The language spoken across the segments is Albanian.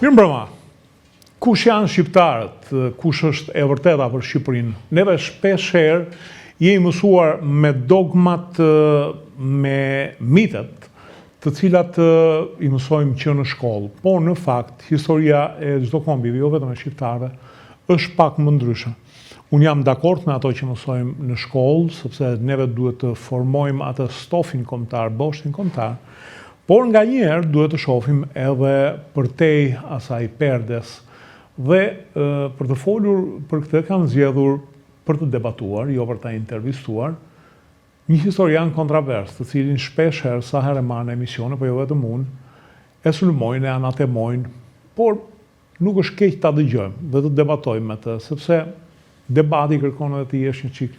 Mirëmbrëma. Kush janë shqiptarët? Kush është e vërteta për Shqipërinë? Neve shpeshherë jemi mësuar me dogmat, me mitet, të cilat i mësojmë që në shkollë. Por në fakt, historia e çdo kombi, jo vetëm e shqiptarëve, është pak më ndryshe. Unë jam dakord me ato që mësojmë në shkollë, sepse neve duhet të formojmë atë stofin kombëtar, boshtin kombëtar, por nga njerë duhet të shohim edhe përtej asaj perdes. Dhe për të folur për këtë kam zgjedhur për të debatuar, jo për ta intervistuar, një historian kontrovers, të cilin shpesh herë sa herë marrë në emisione, po jo vetëm unë, e sulmojnë, e anatemojnë, por nuk është keq ta dëgjojmë dhe të debatojmë me të, sepse debati kërkon edhe të jesh një çik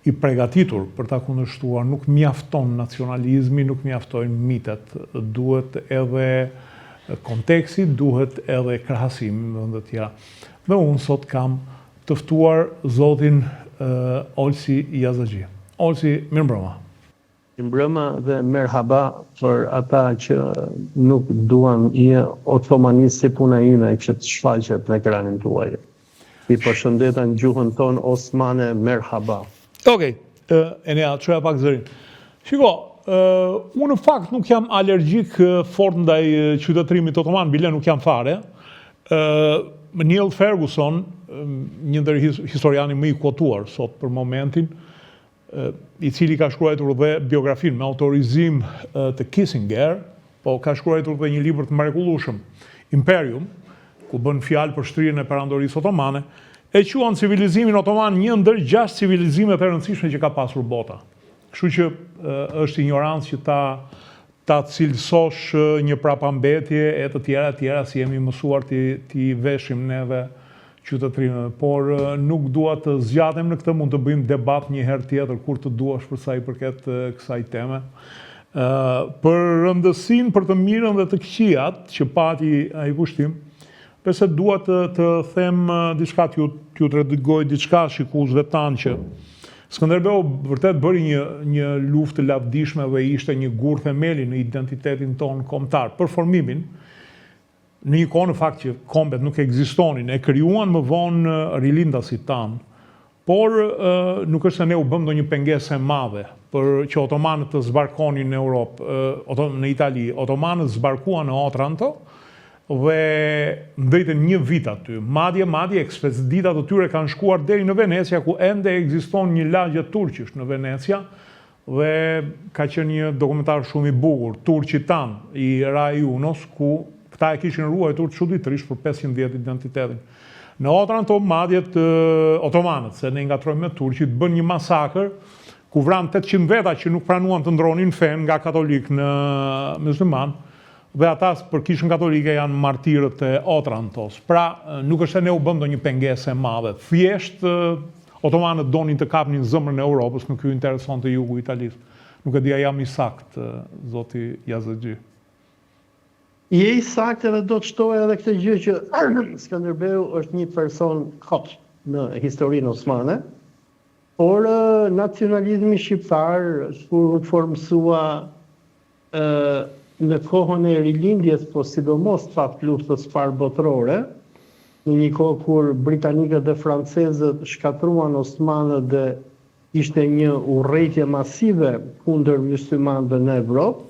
i përgatitur për ta kundërshtuar. Nuk mjafton nacionalizmi, nuk mjaftojnë mitet, duhet edhe konteksti, duhet edhe krahasimi me vende të tjera. Dhe unë sot kam të ftuar zotin Olsi Yazagji. Olsi, mirëmbrëma. Mirëmbrëma dhe merhaba për ata që nuk duan një otomanisë si puna ime që të shfaqet në ekranin tuaj. I përshëndeta në gjuhën tonë osmane, merhaba. Okej, Enea, çoja pak zërin. Shiko, unë në fakt nuk jam alergjik fort ndaj qytetërimit otoman, bile nuk jam fare. Neil Ferguson, një ndër historiani më i kotuar sot për momentin, i cili ka shkruar dhe biografin me autorizim të Kissinger, po ka shkruar dhe një libër të mrekullueshëm, Imperium, ku bën fjalë për shtrirjen e perandorisë otomane, e quan civilizimin otoman një ndër 6 civilizimet e rëndësishme që ka pasur bota. Kështu që është ignorancë që ta cilësosh një prapambetje e të tjera si jemi mësuar ti veshim neve qytetërinëve, por nuk dua të zgjatem në këtë, mund të bëjmë debat një herë tjetër kur të duash për sa i përket kësaj teme. Për rëndësinë, për të mirën dhe të këqijat që pati ai pushtim, përse dua të them diçka, t'ju tregoj diçka shikuesve tanë që Skënderbeu vërtet bëri një luftë të lavdishme dhe ishte një gur themeli në identitetin tonë kombëtar, për formimin. Në një kohë në fakt që kombet nuk ekzistonin, e krijuan më vonë rilindasit tanë, por nuk është se ne u bëm ndonjë pengesë e madhe për që otomanët të zbarkonin në Europë, në Itali. Otomanët zbarkuan në Otranto dhe ndëjtën një vit aty. Madje ekspeditat të tyre kanë shkuar deri në Venecia, ku ende ekziston një lagje turqish në Venecia, dhe ka qenë një dokumentar shumë i bukur, Turqi tan, i Rai Unos, ku këta e kishin ruajtur çuditërisht për 500 vjet identitetin. Në Otranto, madje otomanët, se ne ngatrojmë me turqit, bën një masakër ku vran 800 veta që nuk pranuan të ndronin fen nga katolik në musliman, dhe ata për kishën katolike janë martirët e Otrantos. Pra, nuk është se ne u bëm ndonjë pengesë e madhe. Thjesht otomanët donin të kapnin zemrën e Europës, nuk ju interesonte jugu i Italisë. Nuk e dia jam i sakt, zoti Yazagji. Je i sakt edhe do të shtoj edhe këtë gjë që Skënderbeu është një person kot në historinë osmane, por nacionalizmi shqiptar kur u formsua në kohën e rilindjes, po sidomos pas luftës parë botërore, në një kohë kur britanikët dhe francezët shkatruan osmanët dhe ishte një urrëtie masive kundër myslimanëve në Evropë,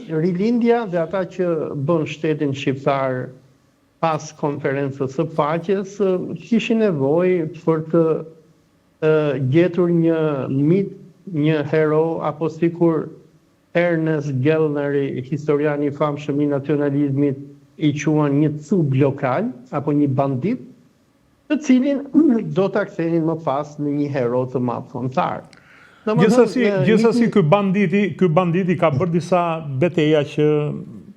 rilindja dhe ata që bën shtetin shqiptar pas konferencës së paqes kishin nevojë për të gjetur një mit, një hero, apo sikur Ernest Gellner, historiani i famshëm i nacionalizmit, i quan një cub lokal apo një bandit, të cilin do ta kthenin më pas në një hero të madh kombëtar. Gjithsesi ky banditi ka bërë disa betejë që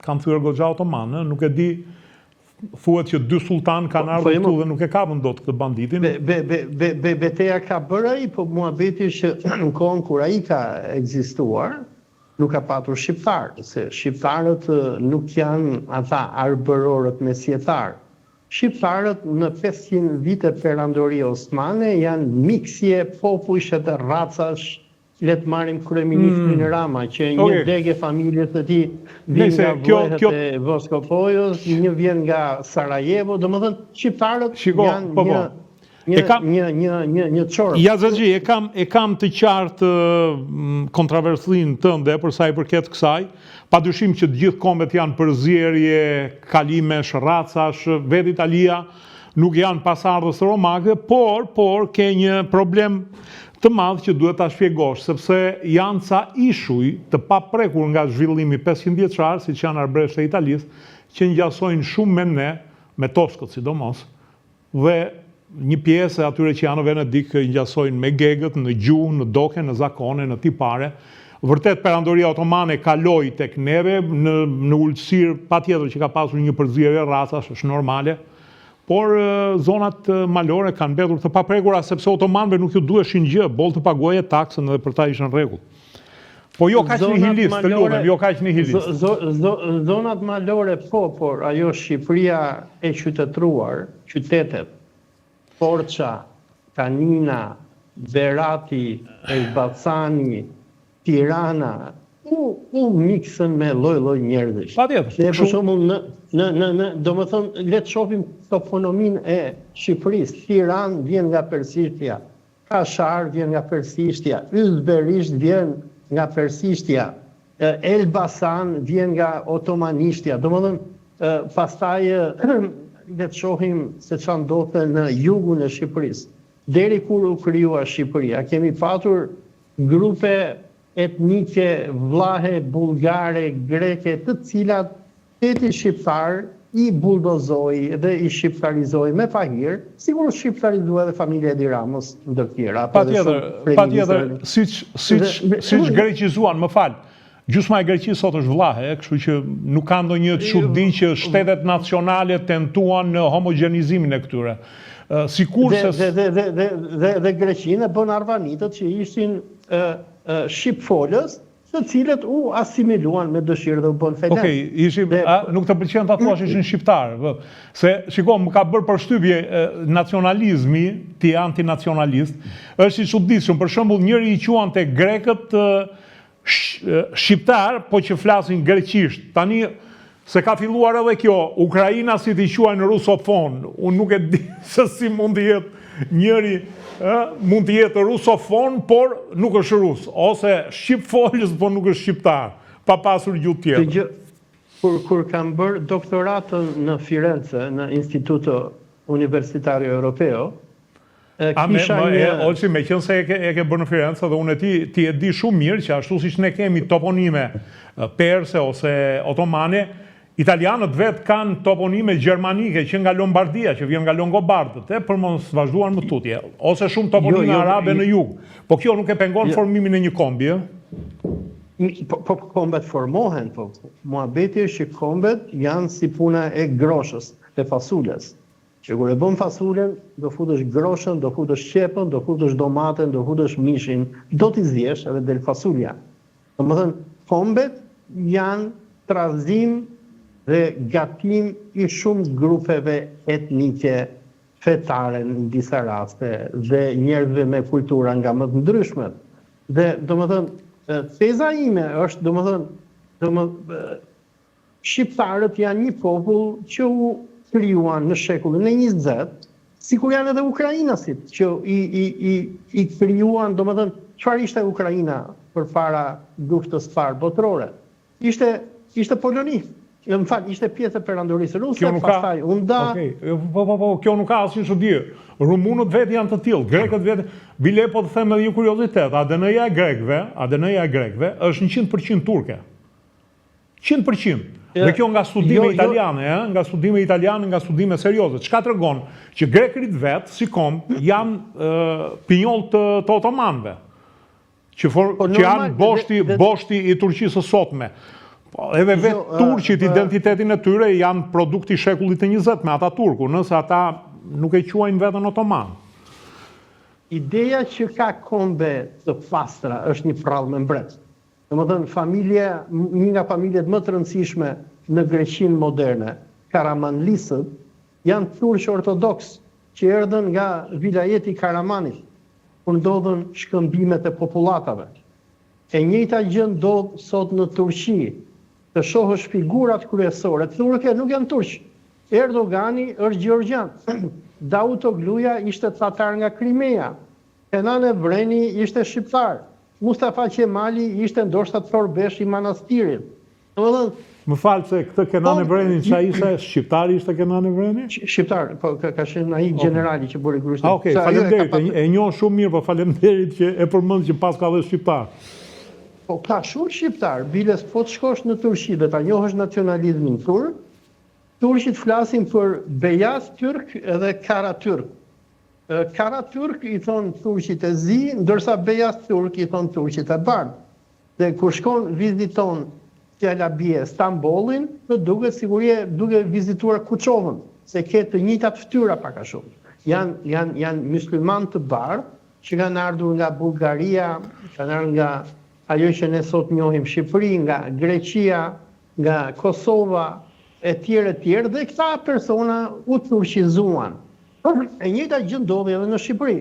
kanë thyer goxha otomanë, nuk e di, thuhet që 2 sultan kanë ardhur këtu dhe nuk e kapën dot këtë banditin. Beteja ka bërë ai, po muhabeti që në kohën kur ai ka ekzistuar, nuk ka patur shqiptarë, se shqiptarët nuk janë ata arbërorët mesjetarë. Shqiptarët në 500 vite perandori osmane janë miksje popujsh dhe racash le të marrim kryeministrin Rama, që një Okej. degë familjes së tij vjen Nëse nga kjo- vlehët e Voskopojës, një vjen nga Sarajevo, domethënë shqiptarët Shiko, janë po, po. E kam- një çorë. Ja Xhaxhi, e kam të qartë kontroversinë tënde për sa i përket kësaj. Padyshim që të gjithë kombet janë përzierje, kalimesh, racash, vetë Italia nuk janë pasardhës romake, por ke një problem të madh që duhet ta shpjegosh, sepse janë ca ishuj të paprekur nga zhvillimi 500 vjeçar, siç janë arbresht e Italisë, që ngjasojnë shumë me ne, me Toskët sidomos, dhe një pjesë e atyre që janë në Venedik ngjasojnë me gegët, në gjuhë, në doke, në zakone, në tipare. Vërtet Perandoria Otomane kaloi tek neve në ulësirë, patjetër që ka pasur një përzierje racash, është normale, por zonat malore kanë mbetur të paprekura sepse otomanëve nuk ju duheshin gjë, boll të paguaje taksën dhe për ta ishën rregull. Po jo kaq nihilist, të lutem, jo kaq nihilist. Zonat malore po, por ajo Shqipëria e qytetruar, qytetet, Força, Kanina, Berati, Elbasani, Tirana, u miksën me lloj-lloj njerëzish. Patjetër. Dhe për shembull domethënë le të shohim toponominë e Shqipërisë. Tiranë vjen nga persishtja, Kashar vjen nga persishtja, Yzberisht vjen nga persishtja, Elbasan vjen nga otomanishtja. Domethënë pastaj le të shohim se çfarë ndodhte në jugun e Shqipërisë. Deri kur u krijua Shqipëria, kemi patur grupe etnike, vlahe, bullgare, greke, të cilat teti shqiptar i buldozoi dhe i shqiptarizoi me pahir, sigurisht shqiptarizoi edhe familja e Edi Ramës ndër tjera. Patjetër, siç greqizuan, më fal. Gjysma e Greqisë sot është vlahe, kështu që nuk ka ndonjë çudi që shtetet nacionale tentuan në homogenizimin e këtyre. Sikurse dhe Greqinë e bën arvanitët që ishin shqipfolës, të cilët u asimiluan me dëshirë dhe u bën felen. Okej, nuk të pëlqen ta thuash ishin shqiptar. Se shiko, më ka bërë përshtypje nacionalizmi, ti antinacionalist, është i çuditshëm. Për shembull, njëri i quante grekët shqiptar, po që flasin greqisht. Tani se ka filluar edhe kjo, Ukraina si t'i quajnë rusofon. Unë nuk e di se si mund të jetë njëri mund të jetë rusofon, por nuk është rus, ose shqipfolës, por nuk është shqiptar, pa pasur gjuhë tjetër. Kur kam bërë doktoratën në Firenze, në Instituto Universitario Europeo, Olsi, me qënë se e ke bërë në Firenze, dhe unë ti e di shumë mirë që ashtu siç ne kemi toponime perse ose otomane, italianët vetë kanë toponime gjermanike që nga Lombardia, që vjen nga Longobardët, për mos vazhduan më tutje, ose shumë toponime arabe në jug. Po kjo nuk e pengon formimin e një kombi, Po kombet formohen, po muhabeti është që kombet janë si puna e groshës, e fasulës. Që kur e bën fasulen, do futesh groshën, do futesh qepën, do futesh domaten, do futesh mishin, do t'i zjesh edhe del fasulja. Domethënë, kombet janë trazim dhe gatim i shumë grupeve etnike, fetare në disa raste, dhe njerëzve me kultura nga më të ndryshmet. Dhe domethënë, teza ime është domethënë shqiptarët janë një popull që u krijuan në shekullin e 20, sikur janë edhe ukrainasit që i krijuan, domethënë, çfarë ishte Ukraina përpara luftës së parë botërore? Ishte Poloni. Më fal, ishte pjesë e perandorisë ruse, pastaj u nda. Po, kjo nuk ka asnjë çudi. Rumunët vetë janë të tillë, grekët vetë. Bile po të them edhe një kuriozitet, ADN-ja e grekëve është 100% turke. 100%. Dhe kjo nga studime italiane, nga studime serioze. Çka tregon që grekërit vetë, si kom, janë pinjoll të otomanëve. Që janë boshti i Turqisë së sotme. Edhe vetë turqit, identitetin e tyre janë produkti shekullit të 20 me ata turku, nëse ata nuk e quajnë vetën otoman. Ideja që ka kombe të pastra është një prallë me mbret. Domethënë, një nga familjet më të rëndësishme në Greqinë moderne, Karamanlisët, janë turq ortodoks që erdhën nga vilajeti Karamanit, kur ndodhen shkëmbimet e popullatave. E njëjta gjë ndodh sot në Turqi. Të shohësh figurat kryesore turke nuk janë turq. Erdogani është gjeorgjan. Davutogluja ishte tatar nga Krimea. Kenan Evreni ishte shqiptar. Mustafa Qemali ishte ndoshta Torbesh i Manastirit. Domethënë, Më falë se këtë Kenan Evrenin që ishte shqiptari ishte Kenan Evreni? shqiptar, po ka qenë ai generali që bëri kryeshtin. Okej, faleminderit. E njoh shumë mirë, po faleminderit që e përmend që pas ka dhe shqiptar. Po ka shumë shqiptar, biles po të shkosh në Turqi dhe ta njohësh nacionalizmin turk, turqit flasin për bejaz turk edhe kara turk. Kara turk i thon turqit e zi, ndërsa bejaz turk i thon turqit e bardhë. Dhe kur shkon viziton fjala bie Stambollin, të duket sigurie duke vizituar Kuçovën, se ke të njëjtat fytyra pak a shumë. Janë mysliman të bardhë që kanë ardhur nga Bullgaria, kanë ardhur nga ajo që ne sot njohim Shqipëri, nga Greqia, nga Kosova, e tjerë, dhe këta persona u turqizuan. E njëjta gjë ndodhi edhe në Shqipëri.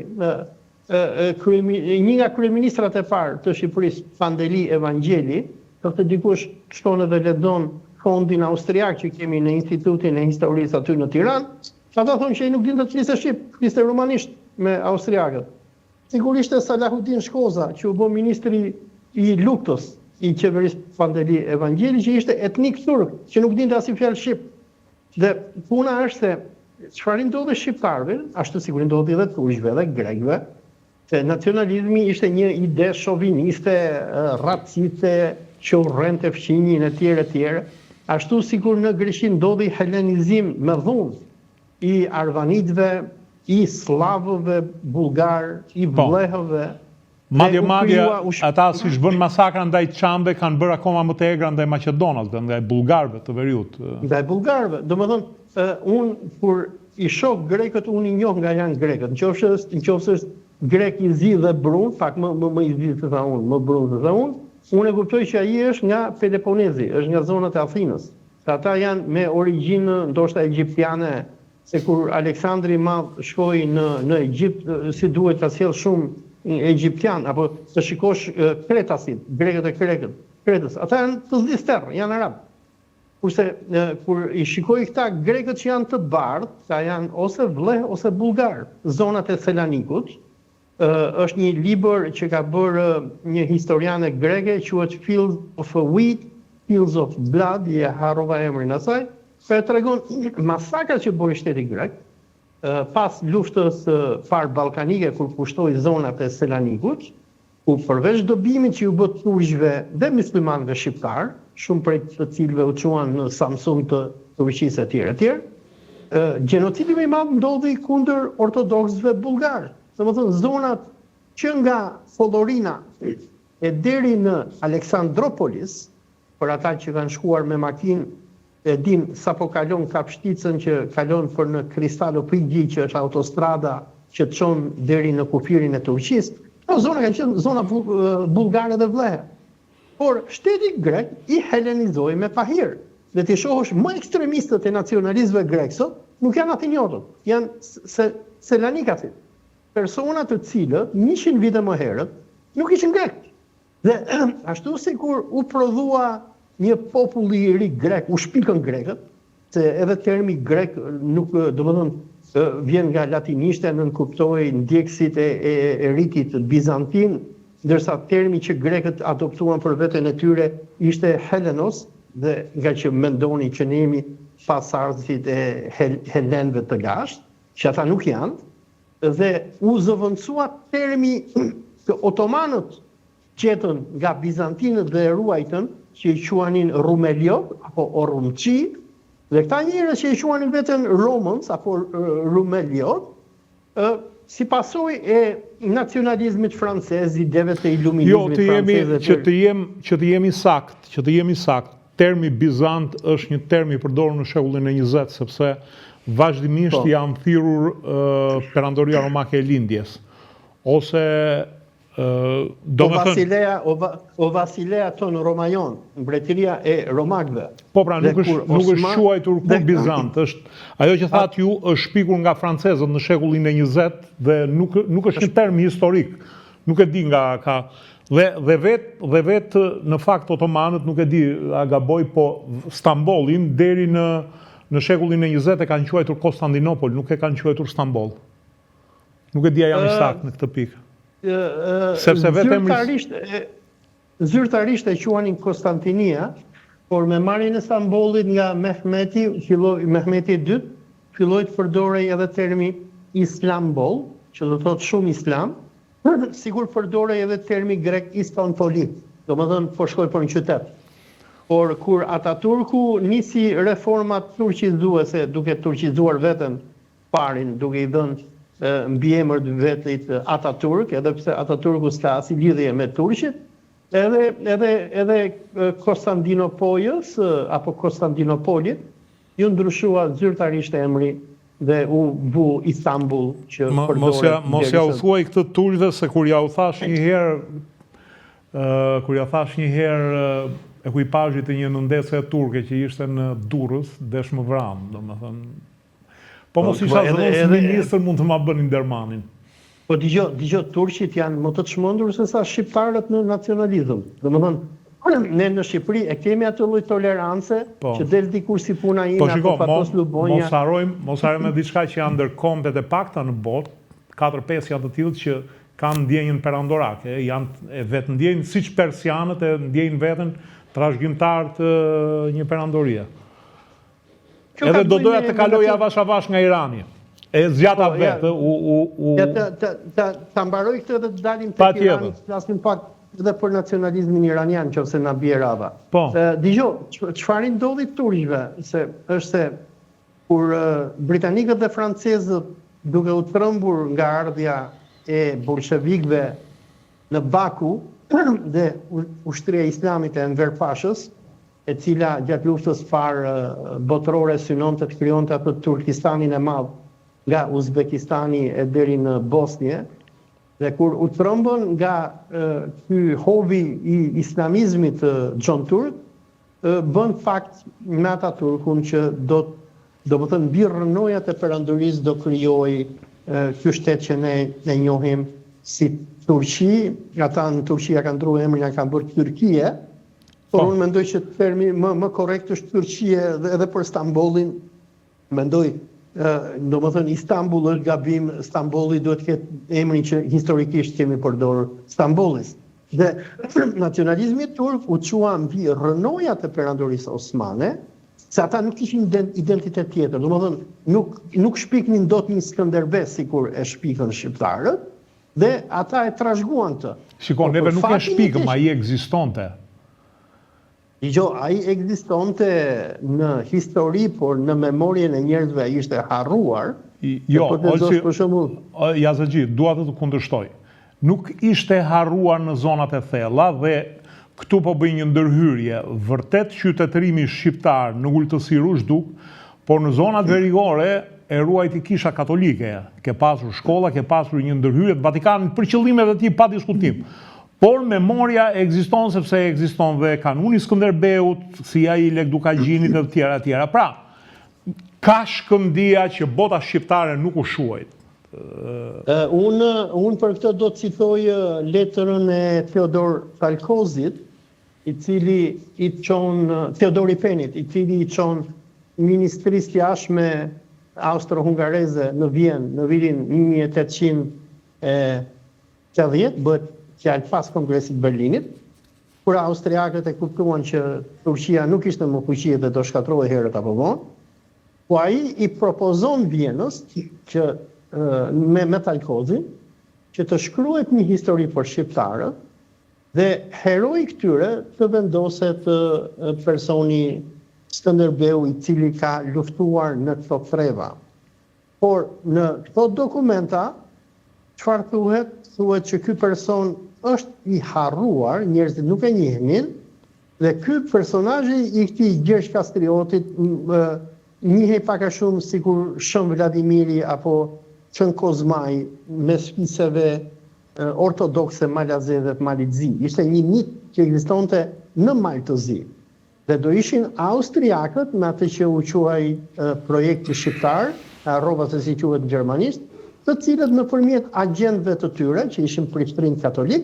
Një nga kryeministrat e parë të Shqipërisë, Pandeli Evangjeli, të dikush shkon edhe lexon fondin austriak që kemi në Institutin e Historisë aty në Tiranë, ata thonë që ai nuk dinte të flisë shqip, fliste rumanisht me austriakët. Sigurisht Salahuddin Shkoza, që u bë ministri i luktës i qeverisë Pandeli Evangjeli, që ishte etnik turk, që nuk dinte asnjë fjalë shqip. Dhe puna është se çfarë ndodhi shqiptarëve, ashtu sikur ndodhi edhe turqëve dhe grekëve, se nacionalizmi ishte një ide shoviniste, raciste, që urrente fqinjin e tjerë, ashtu sikur në Greqi ndodhi helenizim me dhunë i arvanitëve, i slavëve bulgar, i vlehëve. Madje ata si bën masakra ndaj çambe kanë bërë akoma më të egra ndaj maqedonasve, ndaj bullgarëve të veriut. Ndaj bullgarëve, domethënë unë kur i shoh grekët, unë i njoh nga janë grekët. Nëse është grek i zi dhe brun, pak më i zi se sa unë, më brun se sa unë, unë e kuptoj që ai është nga Peloponezi, është nga zonat e Athinës. Se ata janë me origjinë ndoshta egjiptiane, se kur Aleksandri i Madh shkoi në Egjipt, si duhet ta sjell shumë egjiptian, apo të shikosh kretasit, grekët e Kretës, ata janë të zdister, janë arab. Kurse kur i shikoj këta grekët që janë të bardhë, ta janë ose vleh ose bullgar, zonat e Selanikut, është një libër që ka bërë një historiane greke, quhet Fields of Wheat, Fields of Blood, e harrova emrin asaj, për e tregon masakrat që bëri shteti grek, pas luftës parë ballkanike kur pushtoi zonat e Selanikut, ku përveç dobimit që u bë turqëve dhe muslimanëve shqiptar, shumë prej të cilëve u quan në Samsung të Turqisë etj. Gjenocidi më i madh ndodhi kundër ortodoksëve bullgar. Domethënë zonat që nga Follorina e deri në Aleksandropolis, për ata që kanë shkuar me makinë, e din sapo kalon Kapshticën që kalon për në Kristaloprigji, që është autostrada që të çon deri në kufirin e Turqisë. Këto zona kanë qenë zona bullgare dhe vlehe. Por shteti grek i helenizoi me pahir. Dhe ti shohësh më ekstremistët e nacionalistëve grek sot nuk janë atinjotët, janë selanikacit. Persona të cilët 100 vite më herët nuk ishin grek. Dhe ashtu sikur u prodhua një popull i ri grek, u shpikën grekët, se edhe termi grek nuk, domethënë, vjen nga latinishte, nënkuptoi ndjekësit e ritit bizantin, ndërsa termi që grekët adoptuan për veten e tyre ishte Helenos, dhe nga që mendoni që ne jemi pasardhësit e helenëve të lashtë, që ata nuk janë, dhe u zëvendësua termi që otomanët gjetën nga bizantinët dhe ruajtën, që i quanin Rumeliot apo Orumçi, dhe këta njerëz që i quanin veten Romans apo Rumeliot, si pasojë e nacionalizmit francez, ideve të iluminizmit francez. Që të jemi sakt, termi Bizant është një term i përdorur në shekullin e 20, sepse vazhdimisht janë thirrur perandoria romake e lindjes. Ose O Vasilea ton Romajon, mbretëria e romakëve. Po pra, nuk është quajtur kur Bizant, ajo që thatë ju është shpikur nga francezët në shekullin e 20 dhe nuk është një term historik. Nuk e di nga ka. Dhe vetë në fakt otomanët, nuk e di, a gaboj, po Stambollin deri në shekullin e 20 e kanë quajtur Konstantinopol, nuk e kanë quajtur Stambol. Nuk e di a jam i saktë në këtë pikë. Sepse vetë zyrtarisht e quanin Konstantinia, por me marrjen e Stambollit nga Mehmeti II, filloi të përdorej edhe termi Islambol, që do thotë shumë islam, sigur përdorej edhe termi grek Istanbuli, do më thënë po shkoj për një qytet. Por kur Ataturku nisi reformat turqizuese, duke turqizuar veten parin, duke i dhënë mbiemër të vetit Ataturk, edhe pse Ataturku s'ka asnjë lidhje me turqit, edhe Konstantinopolis apo Konstantinopolit ju ndryshua zyrtarisht emri dhe u bu Istanbul që përdoret. Mos ja u thuaj këtë turqve se kur ja u thash një herë ekuipazhit të një nëndese turke që ishte në Durrës, desh më vran, domethënë. Po mos isha zëvendës ministër mund të ma bënin dermanin. Po dëgjoj, turqit janë më të çmendur se sa shqiptarët në nacionalizëm. Domethënë, ne në Shqipëri e kemi atë lloj tolerance që del dikur si puna ime apo Fatos Lubonja. Mos harojmë diçka që janë ndërkombët e pakta në botë, 4-5 janë të tillë që kanë ndjenjën perandorake, e vetë ndjenjën siç persianët e ndjenjën veten trashëgimtar të një perandorie. Edhe do doja të kaloj avash nga Irani. E zgjata vetë. Ta mbaroj këtë dhe të dalim tek Irani, të flasim pak edhe për nacionalizmin iranian, nëse na bie rava. Dëgjoj, çfarë ndodhi turqëve, është se kur britanikët dhe francezët duke u trembur nga ardhja e bolshevikëve në Baku dhe ushtria islamit e Enver Pashës, e cila gjatë luftës parë botërore synonte të krijonte atë Turkistanin e madh nga Uzbekistani e deri në Bosnje, dhe kur u trembën nga ky hobi i islamizmit John Turk, bën fakt me Ataturkun që do të thënë mbi rrënojat e perandorisë do krijojë ky shtet që ne njohim si Turqi. Ata në Turqia kanë ndruar emrin, ja kanë bërë Tyrkie, por unë mendoj që termi më korrekt është Turqie edhe për Stambollin. Mendoj, domethënë Istanbul është gabim, Stambolli duhet të ketë emrin që historikisht kemi përdorur, Stambollis. Dhe nacionalizmi turk u qua mbi rrënojat e perandorisë osmane, se ata nuk kishin identitet tjetër. Domethënë nuk shpiknin dot një Skënderbes sikur e shpikën shqiptarët, dhe ata e trashëguan të. Shikon, neve nuk e shpikëm, ai ekzistonte. Ai ekzistonte në histori, por në memorien e njerëzve ai ishte harruar. Yazëgji, dua të kundërshtoj. Nuk ishte harruar në zonat e thella dhe këtu po bëj një ndërhyrje. Vërtet qytetërimi shqiptar në ultësi rushduk, por në zonat verigore e ruajti Kisha Katolike. Ke pasur shkolla, ke pasur një ndërhyrje të Vatikanit për qëllimet e tij pa diskutim. Por memoria ekziston sepse ekziston dhe kanuni Skënderbeut, si ai Lek Dukalgjinit e të tjera. Pra, ka shkëndija që bota shqiptare nuk u shuajt. Unë për këtë do të citoj letrën e Theodor Talkozit, i cili i çon Theodori Penit, i cili i çon Ministrisë Jashtme Austro-Hungareze në Vjenë në vitin 1880, bëhet fjalë pas Kongresit Berlinit, kur austriakët e kuptuan që Turqia nuk ishte më fuqi dhe do shkatërrohej herët apo vonë, po ai i propozon Vjenës që me Talkozin që të shkruhet një histori për shqiptarët dhe heroi këtyre të vendoset personi Skënderbeu, i cili ka luftuar në këto treva. Por në këto dokumenta çfarë thuhet? Thuhet që ky person është i harruar, njerëzit nuk e njihnin, dhe ky personazhi i këtij Gjergj Kastriotit njihej pak a shumë sikur Shën Vladimiri apo Çën Kozmaj me spiseve ortodokse malaze dhe Malizzi. Ishte një mit që ekzistonte në Mal të Zi. Dhe do ishin austriakët me atë që u quaj projekti shqiptar, harrova se si quhet në gjermanisht, të cilët nëpërmjet agjentëve të tyre, që ishin prishtrinë katolik,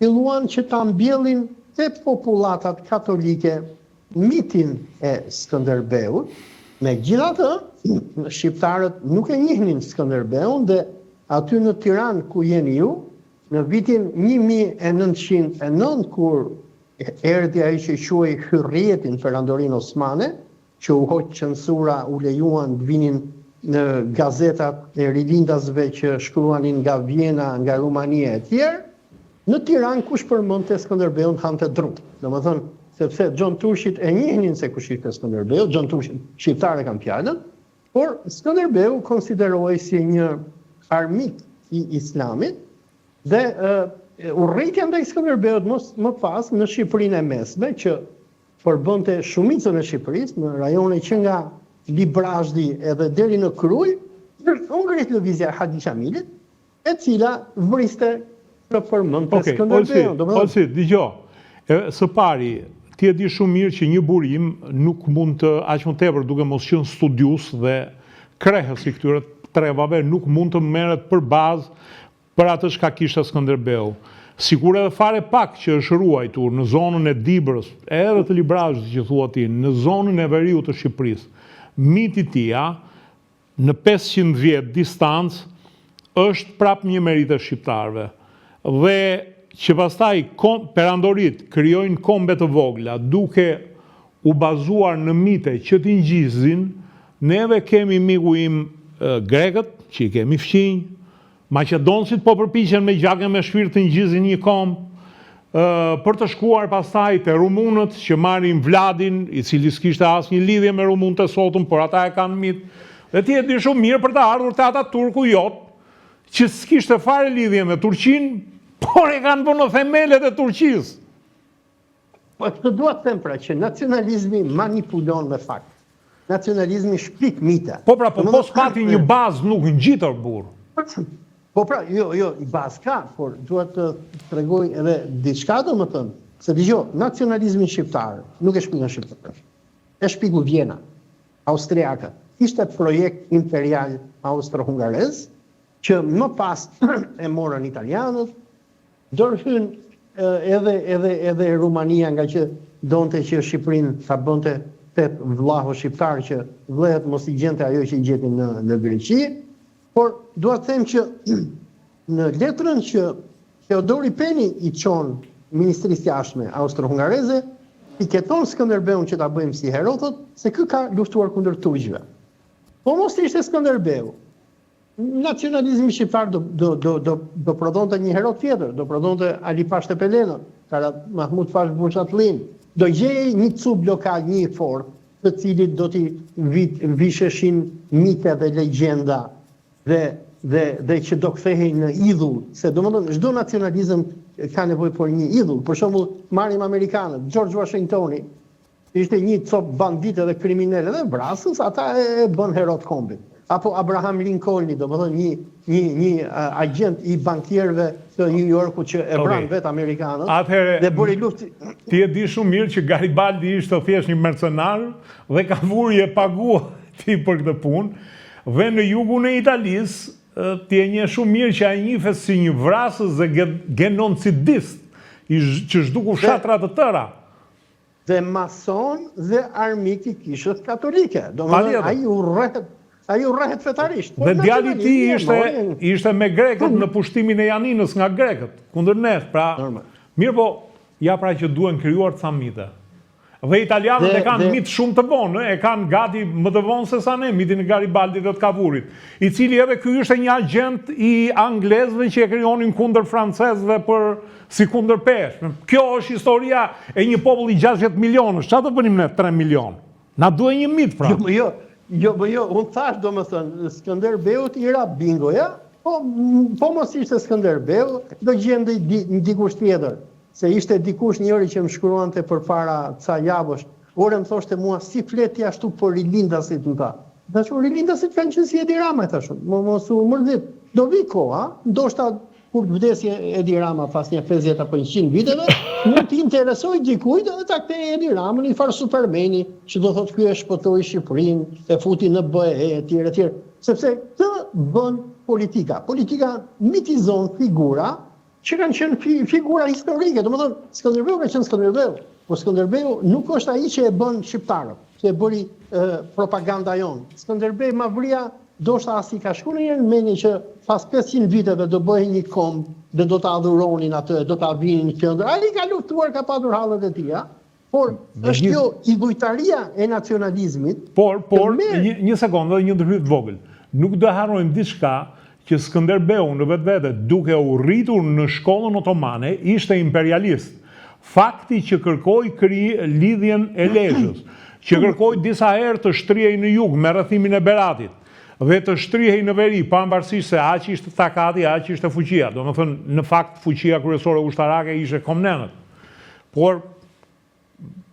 filluan që ta mbjellin te populatat katolike mitin e Skënderbeut, megjithatë, shqiptarët nuk e njihnin Skënderbeun dhe aty në Tiranë ku jeni ju, në vitin 1909 kur erdhi ai që quhej hyrrietin Perandorin Osmane, që u hoq censura, u lejuan të vinin në gazetat e rilindasve që shkruanin nga Vjena, nga Rumania e tjerë, në Tiranë kush përmendte Skënderbeun hante dru. Domethënë, sepse Gjon Turshit e njihnin se kush ishte Skënderbeu, Gjon Turshit shqiptarë kanë fjalën, por Skënderbeu konsiderohej si një armik i Islamit dhe urrëtia ndaj Skënderbeut më pas në Shqipërinë e Mesme që përbënte shumicën e Shqipërisë, në rajone që nga Librazhdi edhe deri në Kruj, u ngrit lëvizja e Hadi Qamilit, e cila vriste të përmendte Skënderbeun. Olsi, dëgjoj. Së pari, ti e di shumë mirë që një burim nuk mund të aq më tepër duke mos qenë studius dhe krehës i këtyre trevave nuk mund të merret për bazë për atë çka kishte Skënderbeu. Sigur edhe fare pak që është ruajtur në zonën e Dibrës, edhe të Librazhit që thua ti, në zonën e veriut të Shqipërisë, miti tia në 500 vjet distancë është prap një merit e shqiptarëve. Dhe që pastaj perandorit krijojnë kombe të vogla duke u bazuar në mite që t'i ngjizin, neve kemi miku im grekët, që i kemi fqinj, Maqedonësit po përpiqen me gjakën me shpirt të ngjizin një komb, për të shkuar pastaj te rumunët që marrin Vladin, i cili s'kishte asnjë lidhje me rumunët e sotëm, por ata e kanë mit. Dhe ti e di shumë mirë për të ardhur te ata turku jot, që s'kishte fare lidhje me Turqinë, por e kanë vënë në themelet e Turqisë. Po të dua të them pra që nacionalizmi manipulon me fakt. Nacionalizmi shpik mite. Po pra, po s'pati një bazë nuk ngjitur burr. Po pra, jo, i bazë ka, por duhet të tregoj edhe diçka domethënë, se dëgjoj, nacionalizmi shqiptar nuk e shpigon shqiptarët. E shpigu Vjena, austriake. Ishte projekt imperial austro-hungarez që më pas e morën italianët, ndërhyn edhe Rumania nga që donte që Shqipërinë ta bënte tet vllahu shqiptar që vëllet mos i gjente ajo që i gjetin në Greqi. Por dua të them që në letrën që Theodori Peni i çon Ministrisë Jashtme austro-hungareze, piketon Skënderbeun që ta bëjmë si hero, thot se ky ka luftuar kundër turqëve. Po mos ishte Skënderbeu, nacionalizmi shqiptar do prodhonte një hero tjetër, do prodhonte Ali Pash Tepelenën, Karat Mahmud Pash Burçatlin, do gjej një cub lokal, një fort, të cilit do t'i visheshin mite dhe legjenda dhe që do kthehej në idhull, se domethënë çdo nacionalizëm ka nevojë për një idhull. Për shembull, marrim amerikanët, George Washingtoni ishte një cop bandit edhe kriminal edhe vrasës, ata e bën hero të kombit. Apo Abraham Lincoln, domethënë një agent i bankierëve të New Yorkut që e bran vetë amerikanët dhe bëri luftë. Ti e di shumë mirë që Garibaldi ishte thjesht një mercenar dhe ka vuri e pagua ti për këtë punë. Dhe në jugun e Italisë, ti e njeh shumë mirë që ai njihet si një vrasës dhe genocidist, që zhduku fshatra të tëra. Dhe mason dhe armik i kishës katolike. Domethënë ai urrëhet fetarisht. Dhe djali i tij ishte me grekët në pushtimin e Janinës nga grekët, kundër nesh. Pra, mirë po, ja pra që duhen krijuar ca mite. Dhe italianët e kanë mit shumë të vonë, e kanë gati më të vonë se sa ne, mitin e Garibaldit dhe të Kavurit, i cili edhe ky ishte një agent i anglezëve që e krijonin kundër francezëve si kundër peshë. Kjo është historia e një populli 60 milionësh. Çfarë do bënim ne 3 milion? Na duhet një mit pra. Jo, unë thash domethënë Skënderbeut i ra bingoja, po mos ishte Skënderbeu, do gjendej dikush tjetër. Se ishte dikush njëri që më shkruante përpara ca javësh, ore më thoshte mua si fleti ashtu për rilindasit më tha. Tash rilindasit kanë qenë si Edi Rama, tash. Mos u mërdit. Do vi koha, ndoshta kur vdesje Edi Rama pas një 50 apo 100 viteve, mund të interesoj dikujt edhe ta kthej Edi Ramën një farë supermeni, që do thotë ky e shpëtoi Shqipërinë, e futi në BE etj. Sepse këtë bën politika. Politika mitizon figura që kanë qenë figura historike. Domethënë, Skënderbeu ka qenë Skënderbeu, por Skënderbeu nuk është ai që e bën shqiptarët, që e bëri propaganda jonë. Skënderbeu Mavria ndoshta as i ka shkuar në mendje që pas 500 viteve do bëhej një komb dhe do ta adhuronin atë, do ta vinin në qendër. Ai ka luftuar, ka patur hallet e tij, por është kjo igujtaria e nacionalizmit. Por një sekondë dhe një ndërhyrje vogël. Nuk do harrojmë diçka që Skënderbeu në vetvete duke u rritur në shkollën otomane ishte imperialist. Fakti që kërkoi lidhjen e Lezhës, që kërkoi disa herë të shtrihej në jug me rrethimin e Beratit dhe të shtrihej në veri, pavarësisht se aq ishte takati, aq ishte fuqia. Domethënë, në fakt fuqia kryesore ushtarake ishte kombënenët. Por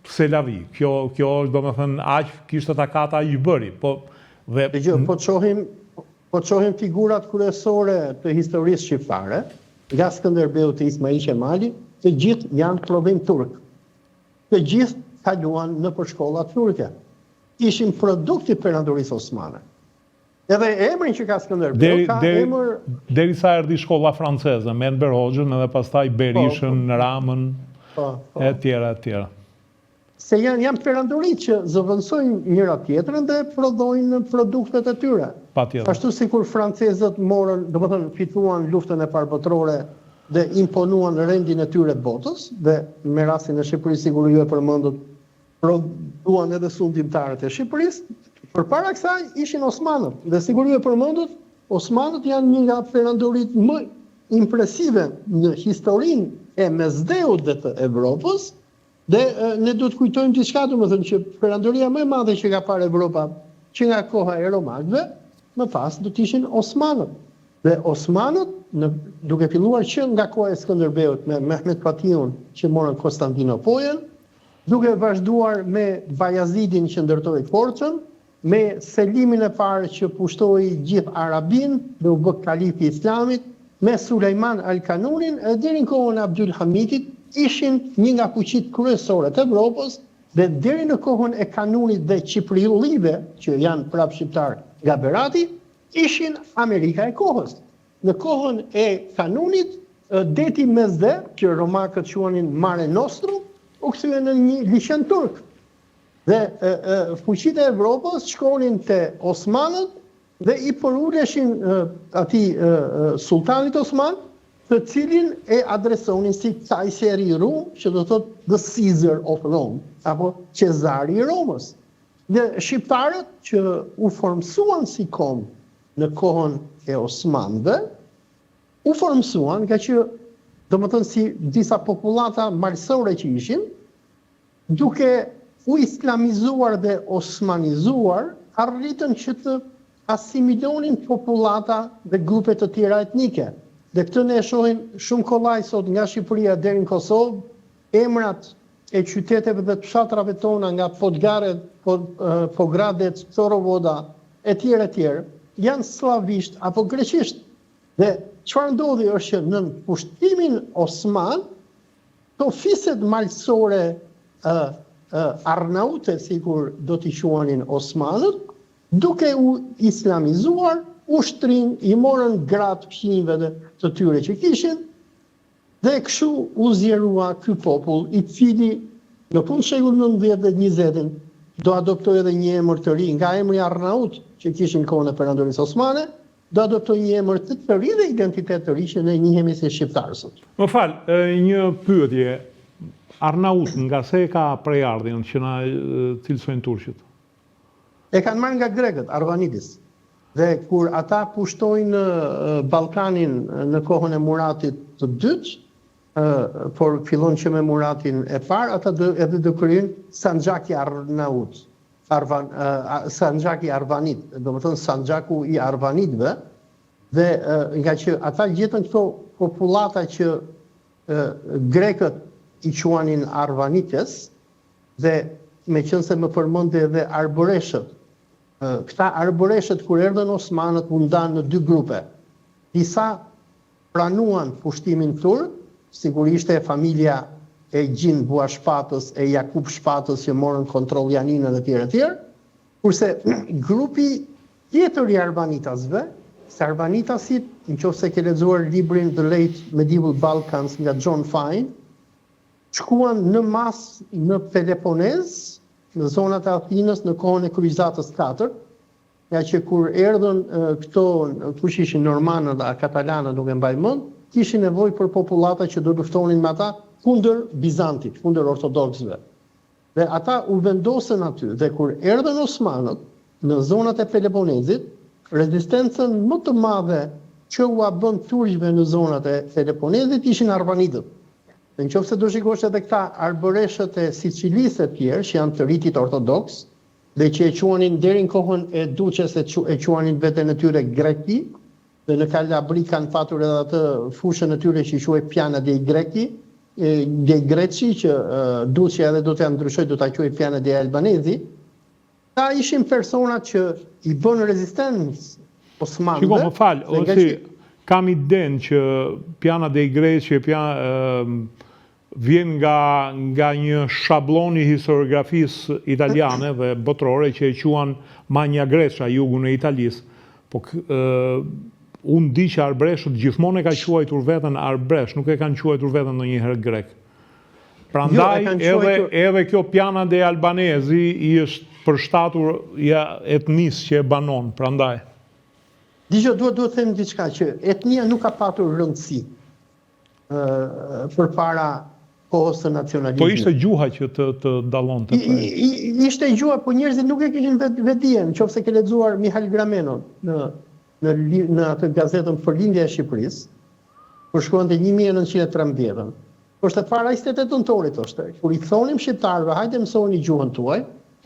se la vi, kjo është domethënë aq kishte takata aq bëri. Po të shohim figurat kryesore të historisë shqiptare, nga Skënderbeu te Ismail Qemali, të gjithë janë prodhim turk. Të gjithë kaluan në përshkolla turke. Ishin produkti perandorisë osmane. Edhe emrin që ka Skënderbeu ka emër derisa erdhi shkolla franceze me Enver Hoxhën edhe pastaj Berishën, Ramën e tjera. Se janë perandorit që zëvendësojnë njëra tjetrën dhe prodhojnë produktet e tyre. Ashtu sikur francezët morën, domethënë fituan luftën e parë botërore dhe imponuan rendin e tyre botës, dhe me rastin e Shqipërisë sigurisht ju e përmendët, prodhuan edhe sundimtarët e Shqipërisë. Përpara kësaj ishin osmanët, dhe sigurisht ju e përmendët, osmanët janë një nga perandorit më impresive në historinë e mesdheut dhe të Evropës, dhe ne duhet kujtojmë diçka, domethënë që perandoria më e madhe që ka parë Evropa, që nga koha e romakëve, më pas do të ishin osmanët. Dhe osmanët, duke filluar që nga koha e Skënderbeut me Mehmet Patiun që morën Konstantinopolen, duke vazhduar me Bayazidin që ndërtoi Korçën, me Selimin e parë që pushtoi gjithë Arabin dhe u bë kalifi i Islamit, me Sulejman al-Kanunin e deri në kohën e Abdulhamidit ishin një nga fuqitë kryesore të Evropës, dhe deri në kohën e Kanunit dhe Çipriullive, që janë prap shqiptar nga Berati, ishin Amerika e kohës. Në kohën e Kanunit, deti mesdhe, që romakët quanin Mare Nostrum, u kthye në një liçen turk. Dhe fuqitë e Evropës shkonin te osmanët dhe i përuleshin atij sultanit osman, të cilin e adresonin si Kajseri i Rum, që do thotë the Caesar of Rome, apo Qezari i Romës. Dhe shqiptarët që u formsuan si kombë në kohën e osmanëve, u formsuan nga që, domethënë si disa popullata malësore që ishin, duke u islamizuar dhe osmanizuar, arritën që të asimilonin popullata dhe grupe të tjera etnike. Dhe këtë ne shohim shumë kollaj sot nga Shqipëria deri në Kosovë, emrat e qyteteve dhe të fshatrave tona nga Podgaret, Pogradet, Torovoda, e tjerë, janë slavisht apo greqisht. Dhe çfarë ndodhi është që në pushtimin osman, to fiset malësore arnaute, sikur do t'i quanin osmanët, duke u islamizuar, ushtrin, i morën gratë fqinjve të tyre që kishin, dhe kështu u zgjerua ky popull, i cili në fund shekullit 19 dhe 20 do adoptoi edhe një emër të ri, nga emri Arnaut që kishin kohën e perandorisë osmane, do adoptoi një emër të ri dhe identitet të ri që ne njihemi si shqiptarë sot. Më fal, një pyetje. Arnaut nga se ka prejardhjen që na cilësojnë turqët? E kanë marrë nga grekët, Arvanidis. Dhe kur ata pushtojnë Ballkanin në kohën e Muratit të dytë, por fillon që me Muratin e parë, ata edhe do kryejnë Sanxhaki Arnaut, Sanxhaki Arvanit, domethënë Sanxhaku i Arvanitëve, dhe nga që ata gjetën këto popullata që grekët i quanin Arvanites, dhe me qënë se më përmendë edhe Arboreshët. Këta Arboreshët, kur erdhën osmanët, u ndanë në dy grupe. Disa pranuan pushtimin turk, sigurisht e familja e Gjin Bua Shpatës, e Jakub Shpatës që morën kontroll Janinën e tjerë, kurse grupi tjetër i Arbanitasve se arvanitasit, nëse ke lexuar librin The Late Medieval Balkans nga John Fine, shkuan në mas në Peloponez, në zonat e Athinës në kohën e kryqëzatës 4, nga që kur erdhën këto, kush ishin normanët dhe katalanët, nuk e mbaj mend, kishin nevojë për popullata që do luftonin me ata kundër Bizantit, kundër ortodoksëve. Dhe ata u vendosën aty, dhe kur erdhën osmanët në zonat e Peloponezit, rezistencën më të madhe që u bën turqëve në zonat e Peloponezit ishin arvanitët. Dhe nëse do shikosh edhe këta arbëreshët e Sicilisë e tjerë, që janë të ritit ortodoks, dhe që e quanin deri në kohën e Duqes e quanin veten e tyre Greki, dhe në Kalabri kanë patur edhe atë fushën e tyre që i quhet Piana dei Greki, dei Greci, që Duqja edhe do t'ja ndryshoj, do t'a quaj Piana dei Albanesi. Ta ishin persona që i bën rezistencë osmanëve. Shiko, më falë, kam idenë që Piana dei Greci vjen nga një shablon i historiografisë italiane dhe botërore që e quan Magna Grecia, jugun e Italisë. Po unë di që arbreshët gjithmonë e ka quajtur veten arbresh, nuk e kanë quajtur veten ndonjëherë grek. Prandaj edhe kjo Piana dei Albanesi i është përshtatur etnisë që e banon, prandaj. Dijo, duhet të them diçka, që etnia nuk ka patur rëndësi përpara kohës së nacionalizmit. Po ishte gjuha që të dallonte. Ishte gjuha, po njerëzit nuk e kishin vetdijen, nëse ke lexuar Mihail Gramenon në atë gazetën Përlindja e Shqipërisë, kur shkruante 1913. Është para 28 nëntorit është. Kur i thonim shqiptarëve, hajde mësoni gjuhën tuaj,